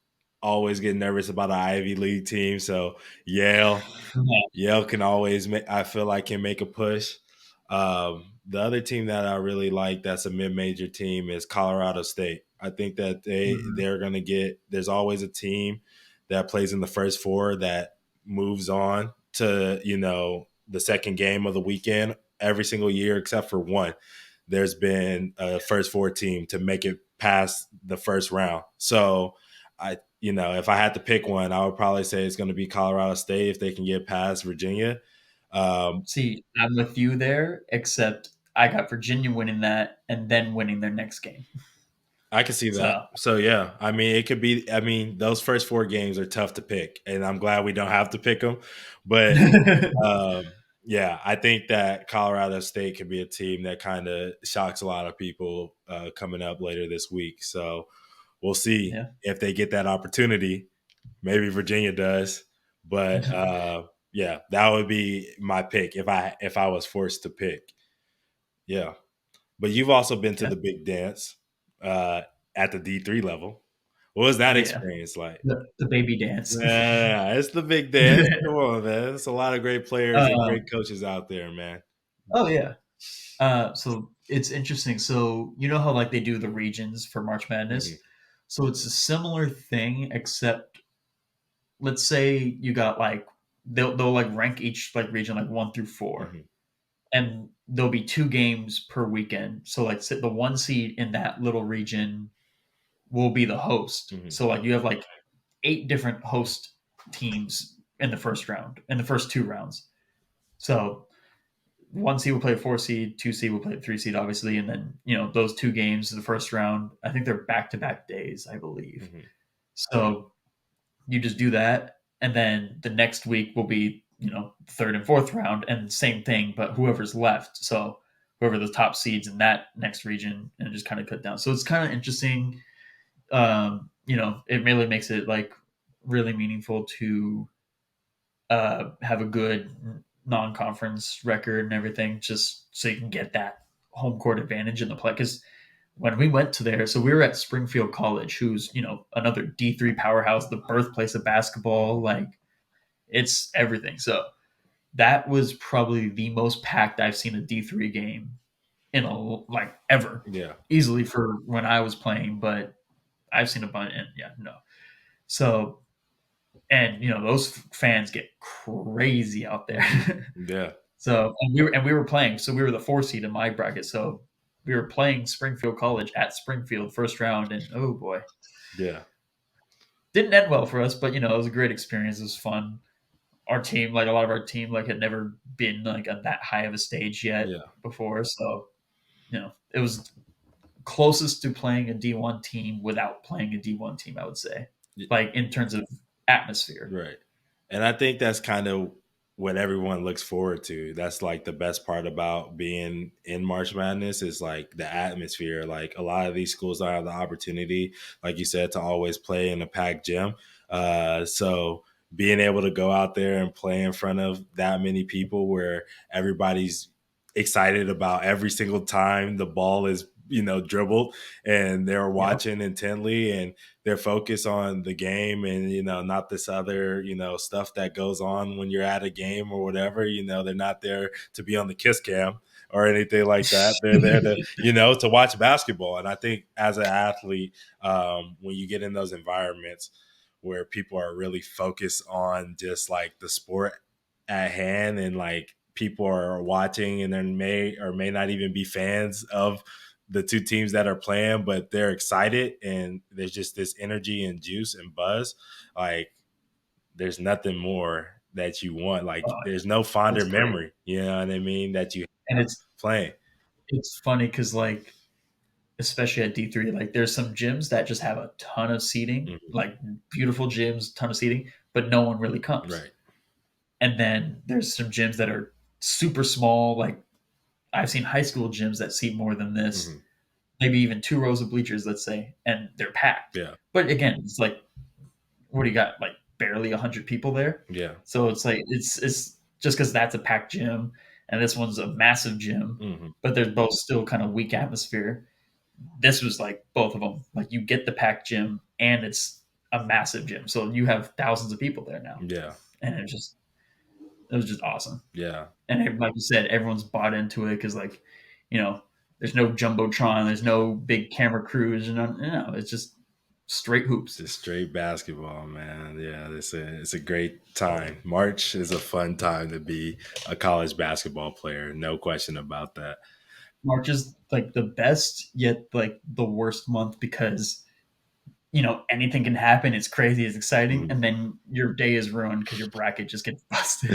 A: always get nervous about an Ivy League team. So Yale,
B: Yeah.
A: Yale can always make. I feel like can make a push. The other team that I really like that's a mid-major team is Colorado State. I think that
B: Mhm.
A: they're going to get. There's always a team that plays in the first four that moves on to the second game of the weekend every single year except for one. There's been a first four team to make it past the first round. So if I had to pick one, I would probably say it's going to be Colorado State if they can get past Virginia. Um,
B: See, I'm with you there, except I got Virginia winning that and then winning their next game.
A: I can see that.
B: So
A: So yeah, I mean, it could be. I mean, those first four games are tough to pick, and I'm glad we don't have to pick them. But yeah, I think that Colorado State could be a team that kind of shocks a lot of people coming up later this week. So we'll see
B: yeah.
A: if they get that opportunity. Maybe Virginia does, but yeah, that would be my pick if I was forced to pick. Yeah. But you've also been to
B: Yeah.
A: the big dance uh, at the D3 level. What was that
B: Yeah.
A: experience like?
B: The baby dance.
A: Yeah, it's the big dance. Come on, man. There's a lot of great players and
B: um,
A: great coaches out there, man.
B: oh yeah. So it's interesting. So you know how like they do the regions for March
A: Hmm.
B: Madness? So it's a similar thing, except let's say you got like they'll like rank each like region like 1 through 4,
A: Hmm.
B: and there'll be 2 games per weekend. So like the 1 seed in that little region will be the host.
A: Hmm.
B: So like you have like 8 different host teams in the first round, in the first 2 rounds. So 1 seed will play a 4 seed, 2 seed will play a 3 seed, obviously, and then those 2 games in the first round. I think they're back to back days, I believe.
A: Hmm.
B: So you just do that, and then the next week will be third and fourth round, and same thing, but whoever's left. So whoever the top seeds in that next region, and just kind of cut down. So it's kind of interesting. It really makes it like really meaningful to have a good non-conference record and everything, just so you can get that home court advantage in the play. Because when we went to there, so we were at Springfield College, who's another D3 powerhouse, the birthplace of basketball. Like it's everything. So that was probably the most packed I've seen a D3 game in a like ever,
A: Yeah.
B: easily for when I was playing. But I've seen a bunch, and yeah, no. So and those fans get crazy out there.
A: Hmm. Yeah.
B: So and we were playing. So we were the 4 seed in my bracket. So we were playing Springfield College at Springfield first round, and oh boy,
A: Yeah.
B: didn't end well for us. But it was a great experience. It was fun. Our team, like a lot of our team, like had never been like on that high of a stage yet
A: Yeah.
B: before. So it was closest to playing a D1 team without playing a D1 team. I would say, like in terms of atmosphere.
A: Right. And I think that's kind of what everyone looks forward to. That's like the best part about being in March Madness is like the atmosphere. Like a lot of these schools don't have the opportunity, like you said, to always play in a packed gym. So being able to go out there and play in front of that many people where everybody's excited about every single time the ball is dribbled and they're
B: Yep.
A: watching intently and they're focused on the game and not this other stuff that goes on when you're at a game or whatever. They're not there to be on the kiss cam or anything like that. They're there to to watch basketball. And I think as an athlete, when you get in those environments where people are really focused on just like the sport at hand and like people are watching and then may or may not even be fans of the two teams that are playing, but they're excited and there's just this energy and juice and buzz. Like there's nothing more that you want. Like
B: uh,
A: there's no fonder
B: it's great,
A: memory, you know what I mean, that you
B: and
A: have playing.
B: it's funny because like especially at D3, like there's some gyms that just have a ton of seating,
A: Hmm.
B: like beautiful gyms, ton of seating, but no one really comes.
A: Right.
B: And then there's some gyms that are super small. Like I've seen high school gyms that seat more than this,
A: Hmm.
B: maybe even 2 rows of bleachers, let's say, and they're packed.
A: Yeah.
B: But again, it's like, what do you got? Like barely 100 people there.
A: Yeah.
B: So it's like it's just because that's a packed gym and this one's a massive gym,
A: Hmm.
B: but they're both still kind of weak atmosphere. This was like both of them. Like you get the packed gym and it's a massive gym, so you have thousands of people there now,
A: Yeah.
B: and it just It was just awesome.
A: Yeah.
B: And like you said, everyone's bought into it because, like, you know, there's no jumbotron, there's no big camera crews, and it's just straight hoops.
A: Just straight basketball, man. Yeah, it's a great time. March is a fun time to be a college basketball player. No question about that.
B: March is like the best, yet like the worst month because anything can happen. It's crazy, it's exciting,
A: Mhm.
B: and then your day is ruined because your bracket just gets busted.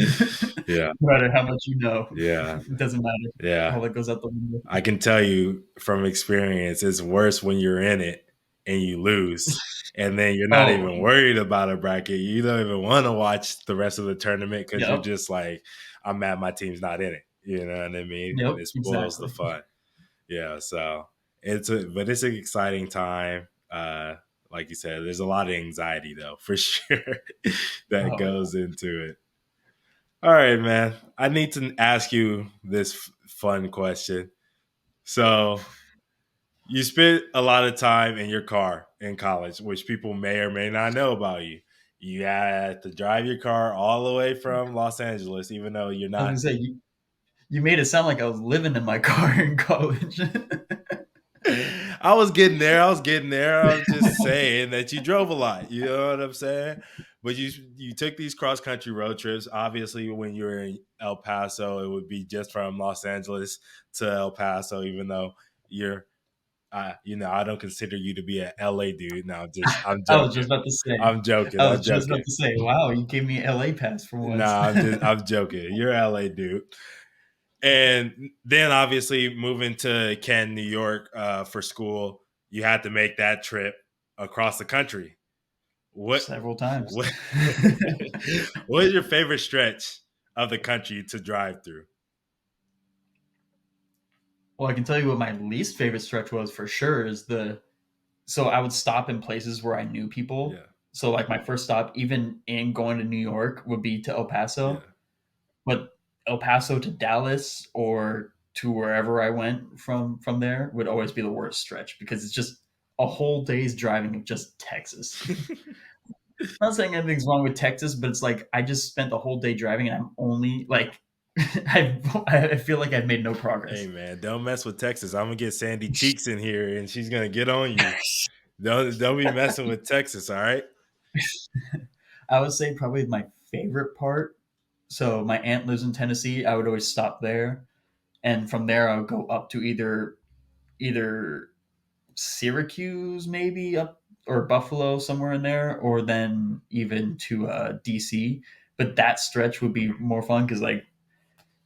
A: Yeah,
B: No matter how much you know,
A: yeah,
B: it doesn't matter.
A: yeah.
B: All that goes out the window.
A: I can tell you from experience, it's worse when you're in it and you lose, and then you're not
B: Oh,
A: even worried about a bracket. You don't even want to watch the rest of the tournament because you're
B: yep,
A: just like, I'm mad my team's not in it. You know what I mean?
B: yep,
A: And it spoils the
B: exactly.
A: fun. Yeah, so but it's an exciting time. Like you said, there's a lot of anxiety though, for sure, that
B: Oh,
A: goes into it. All right, man. I need to ask you this fun question. So you spent a lot of time in your car in college, which people may or may not know about you. You had to drive your car all the way from Los Angeles, even though you're
B: I was
A: not.
B: gonna say you made it sound like I was living in my car in college.
A: I was getting there. I was getting there. I was just saying that you drove a lot. You know what I'm saying? But you took these cross country road trips. Obviously, when you were in El Paso, it would be just from Los Angeles to El Paso, even though you're I don't consider you to be an LA dude. No, I'm
B: I was
A: joking.
B: just about to say.
A: I'm joking.
B: I
A: I'm
B: was just about
A: joking.
B: to say. Wow, you gave me LA pass for once.
A: Nah, I'm joking. You're an LA dude. And then obviously moving to Canton, New York, for school, you had to make that trip across the country. What
B: Several times.
A: what what is your favorite stretch of the country to drive through?
B: Well, I can tell you what my least favorite stretch was for sure is the so I would stop in places where I knew people.
A: Yeah,
B: So like my first stop, even in going to New York, would be to El
A: yeah,
B: Paso. But El Paso to Dallas or to wherever I went from there would always be the worst stretch because it's just a whole day's driving of just Texas. Not saying anything's wrong with Texas, but it's like I just spent the whole day driving and I'm only like I feel like I've made no
A: Hey
B: progress.
A: man, don't mess with Texas. I'm gonna get Sandy Cheeks in here, and she's gonna get on you. Don't be messing with Texas. All right.
B: I would say probably my favorite part. So my aunt lives in Tennessee. I would always stop there, and from there I would go up to either Syracuse, maybe up or Buffalo, somewhere in there, or then even to DC. But that stretch would be more fun because, like,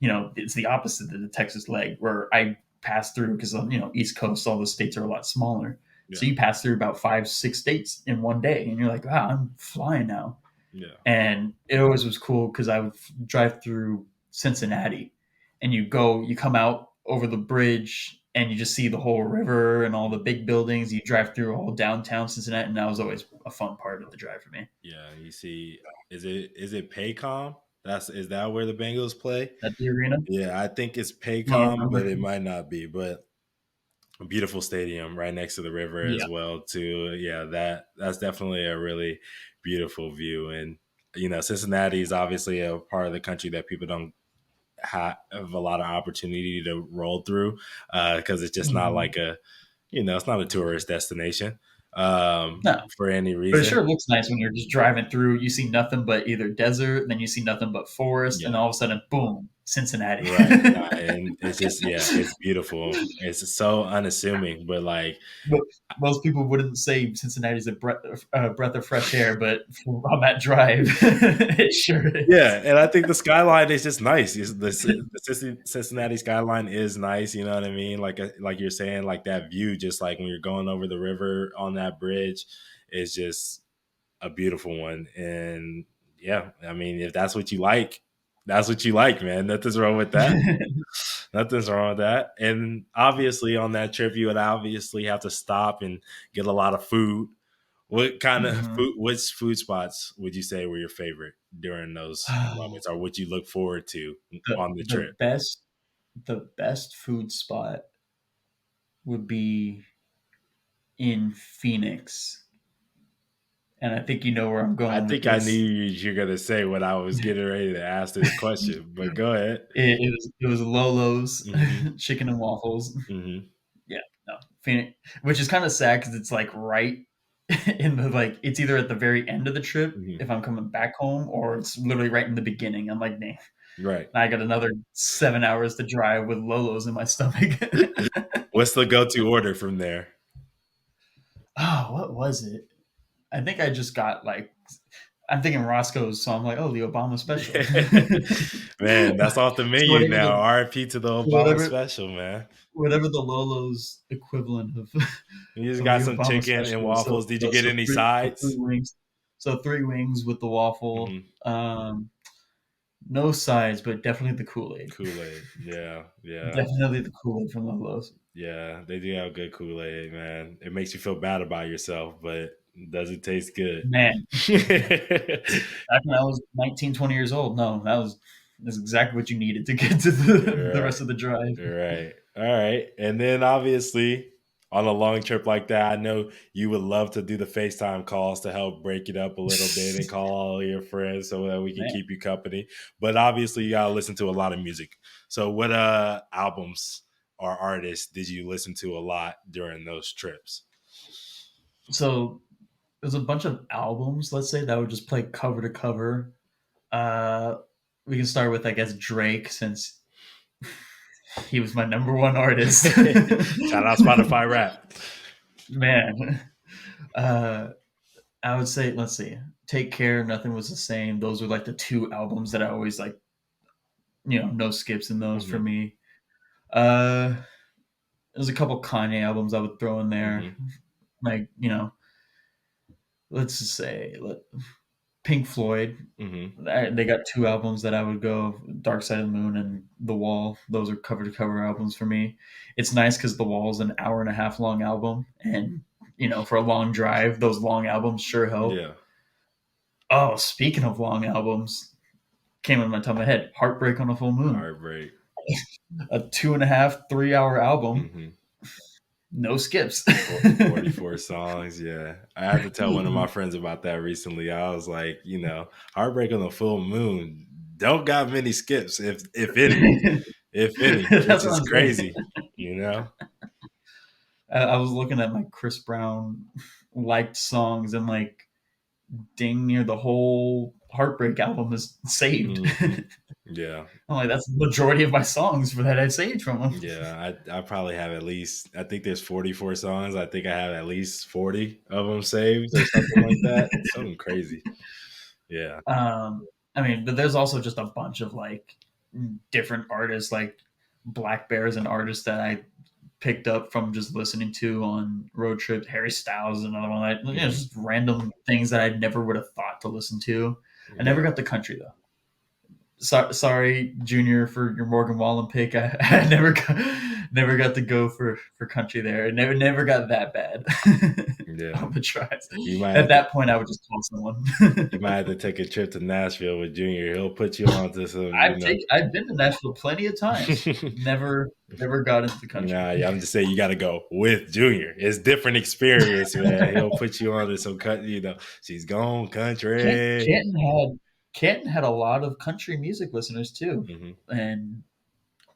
B: it's the opposite of the Texas leg where I pass through because, East Coast, all the states are a lot smaller.
A: Yeah,
B: So you pass through about 5, 6 states in one day, and you're like, wow, I'm flying now.
A: yeah,
B: And it always was cool because I would drive through Cincinnati, and you come out over the bridge, and you just see the whole river and all the big buildings. You drive through all downtown Cincinnati, and that was always a fun part of the drive for me.
A: yeah. You see, is it Paycom? Is that where the Bengals play?
B: At the arena,
A: Yeah, I think it's
B: I don't
A: Paycom, but
B: remember.
A: it might not be. But a beautiful stadium right next to the river
B: Yeah.
A: as well, too. Yeah, that's definitely a really beautiful view. And Cincinnati is obviously a part of the country that people don't have a lot of opportunity to roll through, because it's just not
B: Mhm.
A: like it's not a tourist destination,
B: No,
A: for any
B: but it
A: reason.
B: sure looks nice when you're just driving through. You see nothing but either desert, then you see nothing but forest, and
A: Yeah.
B: all of a sudden, boom, Cincinnati.
A: Right. And it's just, yeah, it's beautiful. It's so unassuming, but like,
B: But most people wouldn't say Cincinnati's a breath of fresh air, but on that drive, it sure is.
A: yeah, and I think the skyline is just nice. The Cincinnati skyline is nice. You know what I mean? Like you're saying, like that view, just like when you're going over the river on that bridge, is just a beautiful one. And yeah, I mean, if that's what you like, that's what you like, man. Nothing's wrong with that. Nothing's wrong with that. And obviously, on that trip, you would obviously have to stop and get a lot of food. What kind of
B: Mhm.
A: food? Which food spots would you say were your favorite during those moments, or what you look forward to
B: the
A: on the
B: the
A: trip?
B: best the best food spot would be in Phoenix, and I think you know where I'm
A: I
B: going with
A: think I knew
B: this.
A: you're gonna say what I was getting ready to ask this question, but go ahead.
B: It was Lolo's
A: Hmm.
B: chicken and waffles.
A: Hmm.
B: Yeah, no, Phoenix, which is kind of sad because it's like right in the like it's either at the very end of the trip
A: Hmm.
B: if I'm coming back home, or it's literally right in the beginning. I'm like, nah,
A: Right.
B: I got another 7 hours to drive with Lolo's in my stomach.
A: What's the go-to order from there?
B: Oh, what was it? I think I just got like I'm thinking Roscoe's, so I'm like, oh, the Obama special.
A: Man, that's off the
B: So
A: menu now. RIP to the Obama
B: whatever
A: special, man.
B: whatever the Lolo's equivalent of
A: You just
B: of
A: got
B: the
A: some
B: Obama
A: chicken and
B: special is.
A: waffles. Did you get any
B: Three
A: sides?
B: wings. So 3 wings with the waffle.
A: Hmm.
B: No sides, but definitely the Kool Aid.
A: Kool-Aid. Yeah, yeah,
B: Definitely the Kool Aid from Lolo's.
A: yeah. They do have good Kool-Aid, man. It makes you feel bad about yourself, but it doesn't taste good.
B: Man, back when I was 19, 20 years old, no, that's exactly what you needed to get to the
A: Right.
B: rest of the drive.
A: Right. All right. And then obviously on a long trip like that, I know you would love to do the FaceTime calls to help break it up a little bit and call all your friends so that we can
B: Man.
A: keep you company. But obviously you gotta listen to a lot of music. So what albums or artists did you listen to a lot during those trips?
B: So there's a bunch of albums, let's say, that would just play cover to cover. Uh, we can start with, I guess, Drake, since he was my number one artist.
A: Shout out Spotify rap.
B: Man, uh, I would say, let's see, Take Care, Nothing Was the Same. Those were like the two albums that I always like. No skips in those for
A: Hmm.
B: me. There's a couple Kanye albums I would throw in there,
A: Hmm.
B: like let's just say Pink Floyd.
A: Hmm.
B: They got two albums that I would go: Dark Side of the Moon and The Wall. Those are cover to cover albums for me. It's nice because The Wall is an hour and a half long album, and for a long drive, those long albums sure help.
A: Yeah.
B: Oh, speaking of long albums, came in my top of my head. Heartbreak on a Full Moon,
A: Heartbreak.
B: a 2.5, 3 hour album,
A: Hmm.
B: no skips.
A: 44 songs. Yeah. I had to tell one of my friends about that recently. I was like, Heartbreak on the Full Moon don't got many skips, if any,
B: That's
A: which
B: what
A: is
B: I'm saying.
A: crazy, you know?
B: I was looking at my Chris Brown liked songs, and like dang near the whole Heartbreak album is saved.
A: Hmm. Yeah.
B: I'm like, that's the majority of my songs for that I saved from him.
A: Yeah. I probably have at least, I think there's 44 songs. I think I have at least 40 of them saved or something like that. Something crazy. Yeah.
B: I mean, but there's also just a bunch of like different artists, like Black Bear is an artist that I picked up from just listening to on road trips. Harry Styles is another one.
A: Hmm.
B: Just random things that I never would have thought to listen to. I never
A: Yeah.
B: got the country though. Sorry, Junior, for your Morgan Wallen pick. I never got to go for country there. It never got that bad
A: Yeah.
B: on the tries.
A: You might
B: At
A: have to
B: that point, I would just call someone.
A: you might have to take a trip to Nashville with Junior. He'll put you on to some,
B: I've been to Nashville plenty of times. Never got into the country.
A: Nah, I'm just saying you got to go with Junior. It's different experience, man. He'll put you on to some country. She's gone
B: Can-
A: country.
B: Canton had Canton had a lot of country music listeners too,
A: Hmm.
B: and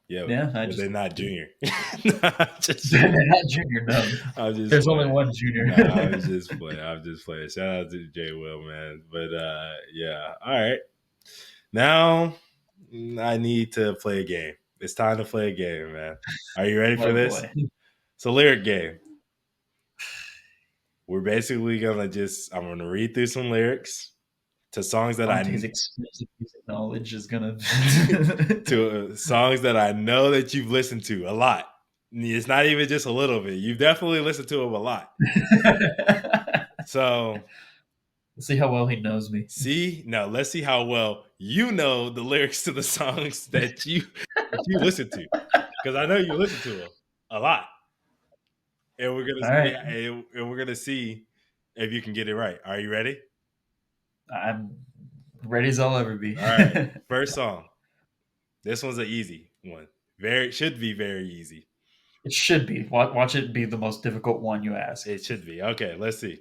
A: Yeah,
B: yeah, I
A: but they're
B: just
A: not Junior. Nah, just,
B: they're not Junior. No,
A: I'm just
B: there's only
A: playing.
B: one Junior.
A: Nah, I'm just playing. I'm just playing. Shout out to Jay Will, man. But yeah. All right. Now I need to play a game. It's time to play a game, man. Are you ready for
B: Oh
A: this?
B: boy,
A: It's a lyric game. We're basically I'm gonna read through some lyrics to songs that
B: Ountae's
A: I
B: expensive music knowledge is gonna.
A: to songs that I know that you've listened to a lot. It's not even just a little bit. You've definitely listened to them a lot. So
B: See how well he knows me.
A: let's see how well you know the lyrics to the songs that you listen to, because I know you listen to them a lot, and we're gonna
B: All
A: see
B: right,
A: and we're gonna see if you can get it right. Are you ready?
B: I'm ready as I'll ever be.
A: All right. First song. This one's an easy one. Should be very easy.
B: It should be. Watch it be the most difficult one you ask.
A: It should be. Okay, let's see.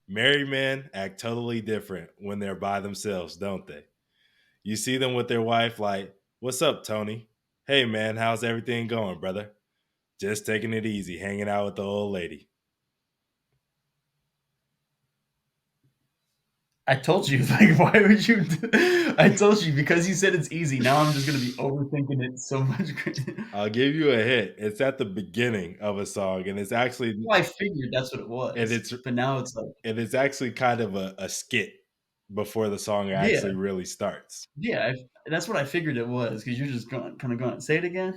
A: Married men act totally different when they're by themselves, don't they? You see them with their wife, like, "What's up, Tony? Hey, man, how's everything going, brother? Just taking it easy, hanging out with the old lady."
B: I told you, like, why would you? I told you because you said it's easy. Now I'm just gonna be overthinking it so much.
A: I'll give you a hint. It's at the beginning of a song, and it's actually
B: Well, I figured that's what it
A: and
B: was,
A: it's
B: but now it's like,
A: and it's actually kind of a skit before the song
B: yeah,
A: actually really starts.
B: yeah. That's what I figured it was because you're just going, kind of going. Say it again.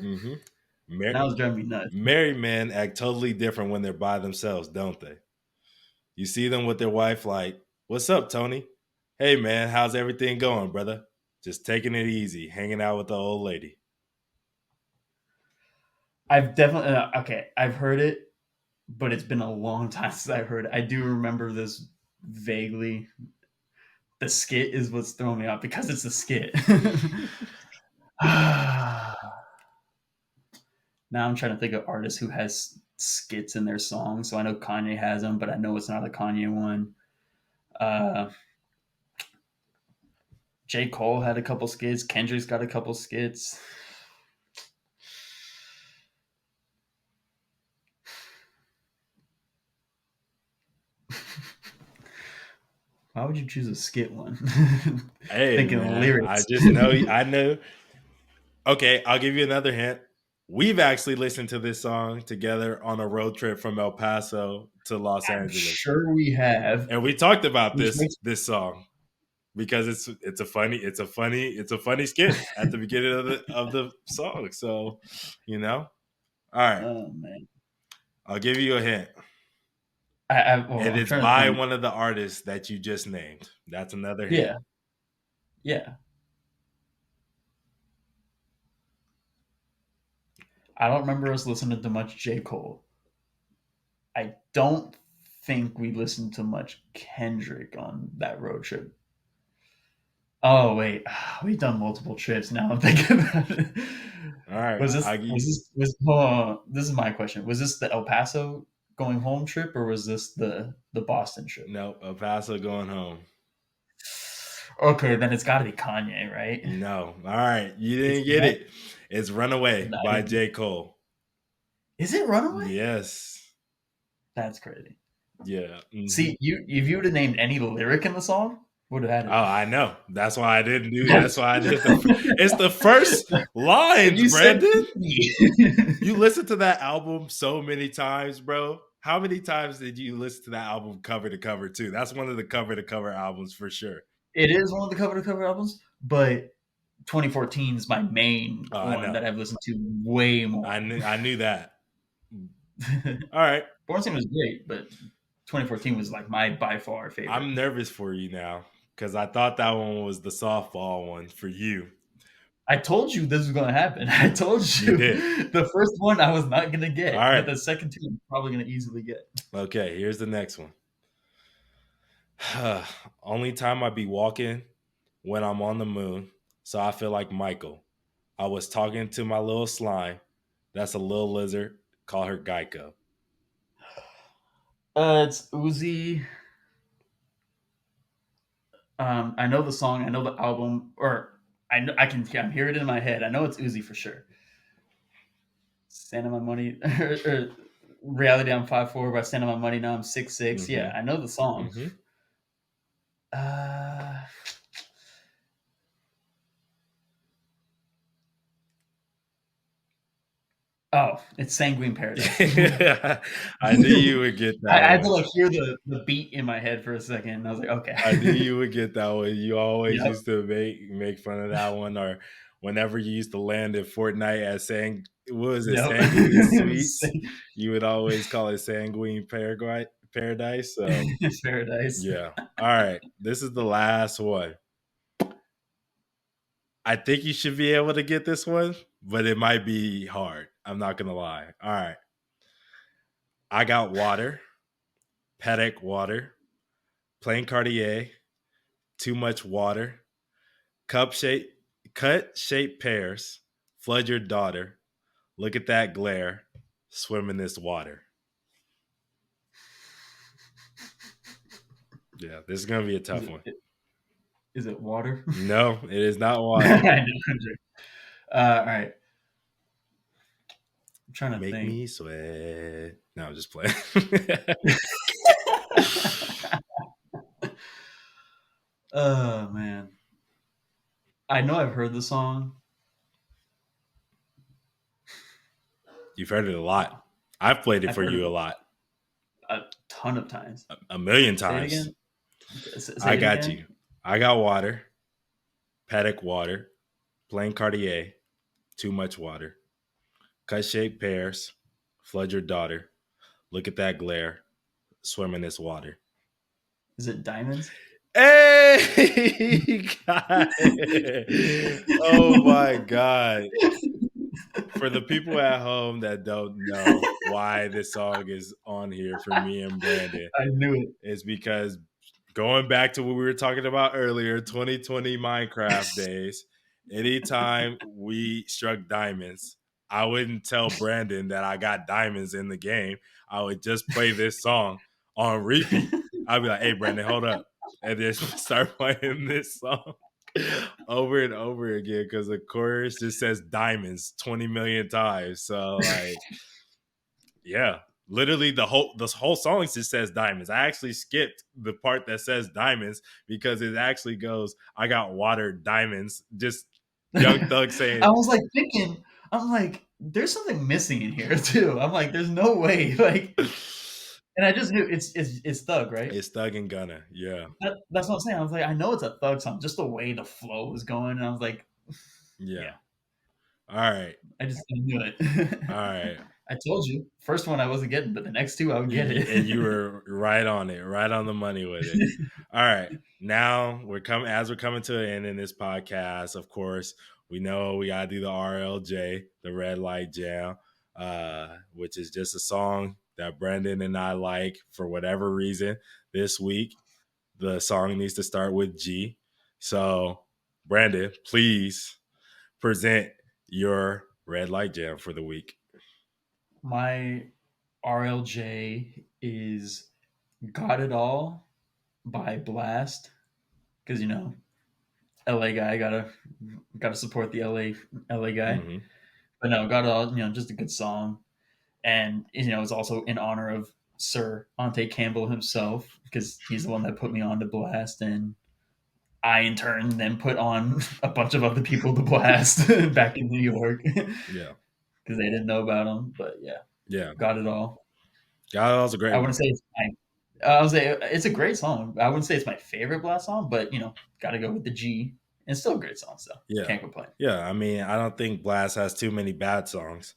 A: Mm-hmm.
B: Now it's driving me nuts.
A: Married men act totally different when they're by themselves, don't they? You see them with their wife, like, "What's up, Tony? Hey, man, how's everything going, brother? Just taking it easy, hanging out with the old lady."
B: I've definitely okay. I've heard it, but it's been a long time since I heard it. I do remember this vaguely. The skit is what's throwing me off because it's a skit. Now I'm trying to think of artists who has skits in their songs. So I know Kanye has them, but I know it's not a Kanye one. Uh, J. Cole had a couple skits. Kendrick's got a couple skits. Why would you choose a skit one?
A: Hey,
B: Thinking
A: man, I
B: lyrics.
A: just know, I know. Okay, I'll give you another hint. We've actually listened to this song together on a road trip from El Paso to Los
B: I'm
A: Angeles,
B: sure we have.
A: and we talked about
B: Which
A: this
B: makes
A: this song because it's a funny skit at the beginning of the song. So, you know, all right,
B: oh man.
A: I'll give you a hint.
B: Well,
A: And
B: I'm
A: it's
B: trying to
A: by
B: think.
A: one of the artists that you just named. That's another hint.
B: Yeah, yeah. I don't remember us listening to much J. Cole. I don't think we listened to much Kendrick on that road trip. Oh wait, we've done multiple trips. Now I'm thinking about it.
A: All right,
B: Was this
A: I
B: was this was hold on, this is my question. Was this the El Paso going home trip or was this the Boston trip?
A: no El Paso going home.
B: Okay, then it's got to be Kanye, right?
A: No, all right, you
B: It's
A: didn't get
B: not.
A: it. It's "Runaway"
B: I
A: by
B: didn't.
A: J. Cole.
B: Is it Runaway?
A: Yes,
B: That's crazy.
A: yeah.
B: See, you if you would have named any lyric in the song, would have had
A: Oh,
B: it.
A: I know. That's why I didn't do. That's
B: That's
A: why I did the. It's the first
B: and
A: lines,
B: you said
A: Brandon.
B: easy.
A: You listen to that album so many times, bro. How many times did you listen to that album cover to cover too? That's one of the cover to cover albums for sure.
B: It is one of the cover to cover albums, but 2014 is my main
A: Oh, I
B: one
A: know.
B: that I've listened to way
A: I
B: more.
A: knew. I knew that. All right.
B: Born was great, but 2014 was like my by far favorite.
A: I'm nervous for you now because I thought that one was the softball one for you.
B: I told you this was going to happen. I told
A: You
B: you
A: did.
B: the first one I was not going to
A: All
B: get, but
A: right.
B: the second two I'm probably going to easily get.
A: Okay. Here's the next one. Only time I be walking when I'm on the moon, so I feel like Michael. I was talking to my little slime. That's a little lizard. Call her Geico.
B: It's Uzi. I know the song. I know the album, or I can hear it in my head. I know it's Uzi for sure. Stand on my money, or reality. I'm 5'4", but I stand on my money now. I'm 6'6".
A: Mm-hmm.
B: Yeah, I know the song.
A: Mm-hmm.
B: Uh, oh, it's Sanguine Paradise.
A: I knew you would get that
B: I had to
A: one.
B: like hear the beat in my head for a second, and I was like,
A: I knew
B: okay.
A: you would get that one. You always
B: Yep.
A: used to make fun of that one, or whenever you used to land in Fortnite as saying, what was it,
B: Yep.
A: Sanguine Sweets? You would always call it Sanguine Paradise. So
B: Paradise.
A: yeah. All right. This is the last one. I think you should be able to get this one, but it might be hard. I'm not gonna lie. All right. I got water, Patek water, plain Cartier, too much water, cup shape, cut shape pears, flood your daughter. Look at that glare, swim in this water. Yeah, this is gonna be a
B: Is
A: tough
B: it
A: one.
B: is it water?
A: No, it is not
B: I
A: water.
B: know, I'm joking. All right. I'm trying to
A: Make
B: think.
A: me sweat. No, I'm just playing.
B: Oh man. I know I've heard the song
A: You've heard it a lot. I've played it
B: I've
A: for
B: heard it
A: you a lot,
B: a ton of times.
A: a million
B: Say it
A: times.
B: again. Say
A: I
B: it
A: got
B: again.
A: you. I got water, paddock water, plain Cartier, too much water, cut shaped pears, flood your daughter. Look at that glare, swim in this water.
B: Is it diamonds?
A: Hey, got it. Oh my God. For the people at home that don't know why this song is on here for me and Brandon,
B: I knew it.
A: it's because going back to what we were talking about earlier, 2020 Minecraft days, anytime we struck diamonds, I wouldn't tell Brandon that I got diamonds in the game. I would just play this song on repeat. I'd be like, hey, Brandon, hold up. And then start playing this song over and over again because the chorus just says diamonds 20 million times. So, like, yeah, literally the whole song just says diamonds. I actually skipped the part that says diamonds because it actually goes, "I got water diamonds." Just Young Thug saying,
B: I was like thinking, I'm like, there's something missing in here too. I'm like, there's no way. Like, and I just knew it's Thug, right?
A: "It's Thug and Gunna." Yeah,
B: That's what I'm saying. I was like, I know it's a Thug song, just the way the flow was going. And I was like,
A: yeah.
B: yeah,
A: All right,
B: I knew it.
A: all right.
B: I told you. First one I wasn't getting, but the next two I would get it.
A: And you were right on it, right on the money with it. All right, now we're coming to an end in this podcast. Of course, we know we gotta do the RLJ, the Red Light Jam, which is just a song that Brendan and I like for whatever reason. This week, the song needs to start with G. So, Brandon, please present your Red Light Jam for the week.
B: My RLJ is Got It All by Blast. Because LA guy gotta support the LA guy.
A: Mm-hmm.
B: But no, Got It All, just a good song. And it's also in honor of Sir Ountae Campbell himself, because he's the one that put me on to Blast, and I in turn then put on a bunch of other people to Blast back in New York because
A: Yeah,
B: they didn't know about him. But yeah,
A: yeah.
B: Got It All.
A: God, that was a great
B: I
A: one.
B: wouldn't say it's my. I would say it's a great song. I wouldn't say it's my favorite Blast song, but got to go with the G. It's still a great song, so
A: Yeah.
B: can't complain.
A: Yeah. I mean, I don't think Blast has too many bad songs.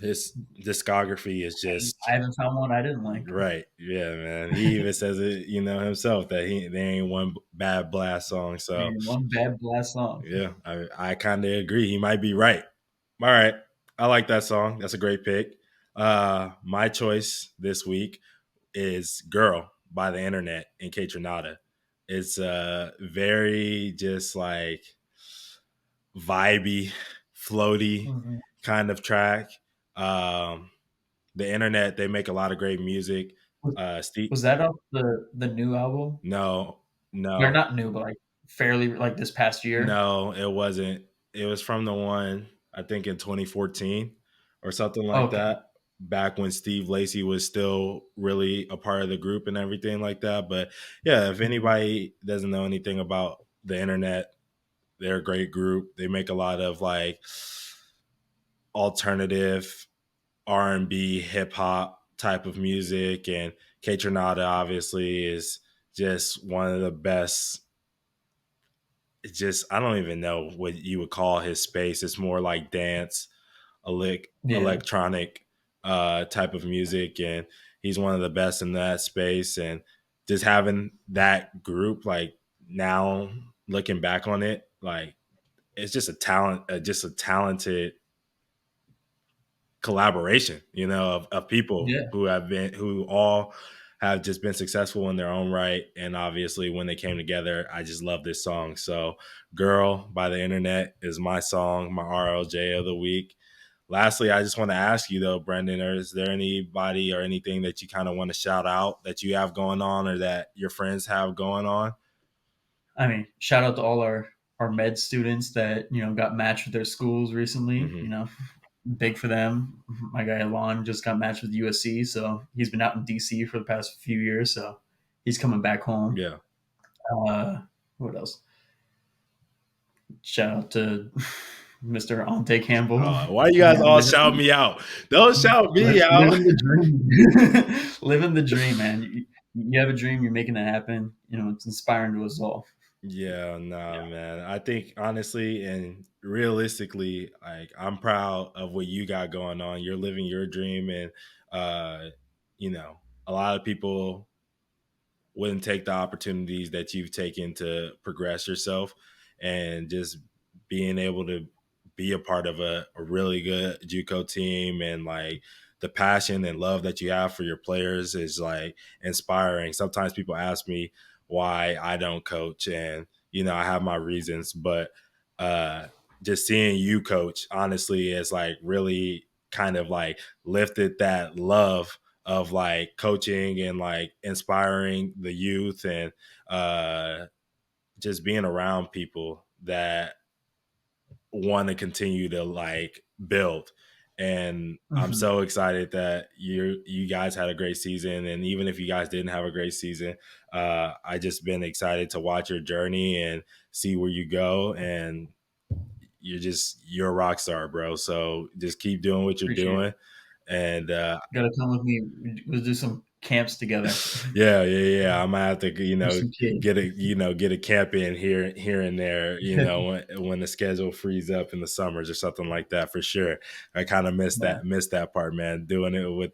A: His discography is just
B: I haven't found one I didn't like.
A: right. Yeah, man. He even says it, himself that there ain't one bad Blast song. So
B: And one bad Blast song.
A: yeah, I kind of agree. He might be right. All right. I like that song. That's a great pick. My choice this week is Girl by the Internet and Kate Renata. It's very just like vibey, floaty
B: Mhm.
A: kind of track. Um, the Internet, they make a lot of great music.
B: Was
A: Steve,
B: was that off the new album?
A: no,
B: Or
A: no,
B: not new, but like fairly like this past year?
A: no, it wasn't. It was from the one I think in 2014 or something like
B: Okay.
A: that. Back when Steve Lacy was still really a part of the group and everything like that. But yeah, if
B: Mhm.
A: anybody doesn't know anything about the Internet, they're a great group. They make a lot of like alternative R&B, hip hop type of music, and K Tronada obviously is just one of the best. It's just I don't even know what you would call his space. It's more like dance,
B: Yeah.
A: electronic type of music, and he's one of the best in that space. And just having that group, like now looking back on it, like it's just a talent, just a talented collaboration, of people
B: Yeah.
A: who all have just been successful in their own right. And obviously when they came together, I just love this song. So Girl by the Internet is my song, my RLJ of the week. lastly, I just want to ask you though, Brendan, is there anybody or anything that you kind of want to shout out that you have going on or that your friends have going on?
B: I mean, shout out to all our med students that got matched with their schools recently.
A: Mm-hmm.
B: Big for them. My guy Alon just got matched with USC, so he's been out in DC for the past few years, so he's coming back home.
A: Yeah.
B: What else? Shout out to Mr. Ountae Campbell.
A: Why you guys all shout me out? Don't shout me out.
B: Living the dream. Living the dream, man. You have a dream, you're making it happen. It's inspiring to us all.
A: Yeah, nah, man. I think honestly and realistically, like I'm proud of what you got going on. You're living your dream, and uh, you know, a lot of people wouldn't take the opportunities that you've taken to progress yourself, and just being able to be a part of a really good JUCO team, and like the passion and love that you have for your players is like inspiring. Sometimes people ask me why I don't coach, and I have my reasons, but uh just seeing you coach honestly is like really kind of like lifted that love of like coaching and like inspiring the youth, and uh just being around people that want to continue to like build. And I'm
B: Mhm.
A: so excited that you guys had a great season, and even if you guys didn't have a great season, I just been excited to watch your journey and see where you go. And you're a rock star, bro, so just keep doing what you're
B: Appreciate it.
A: doing. And
B: Gotta come with me. We'll do some camps together.
A: yeah. I might have to,
B: Do some kids.
A: get a camp in here and there, when the schedule frees up in the summers or something like that, for sure. I kind of
B: Yeah,
A: miss that part, man. Doing it with,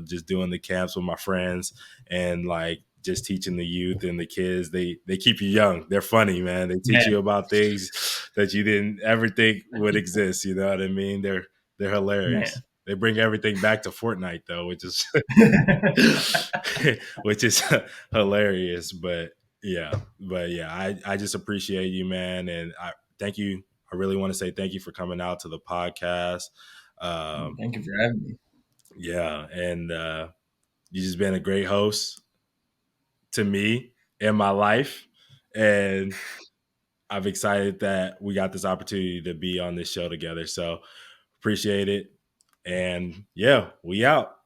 A: just doing the camps with my friends, and like just teaching the youth and the kids. They keep you young. They're funny, man. They teach
B: man.
A: you about things that you didn't ever think would exist. You know what I mean? They're hilarious.
B: Man.
A: They bring everything back to Fortnite though, which is which is hilarious. But yeah, I just appreciate you, man, and I thank you. I really want to say thank you for coming out to the podcast. Um,
B: Thank you for having me.
A: yeah, and you just been a great host to me in my life, and I'm excited that we got this opportunity to be on this show together. So appreciate it, and yeah, we out.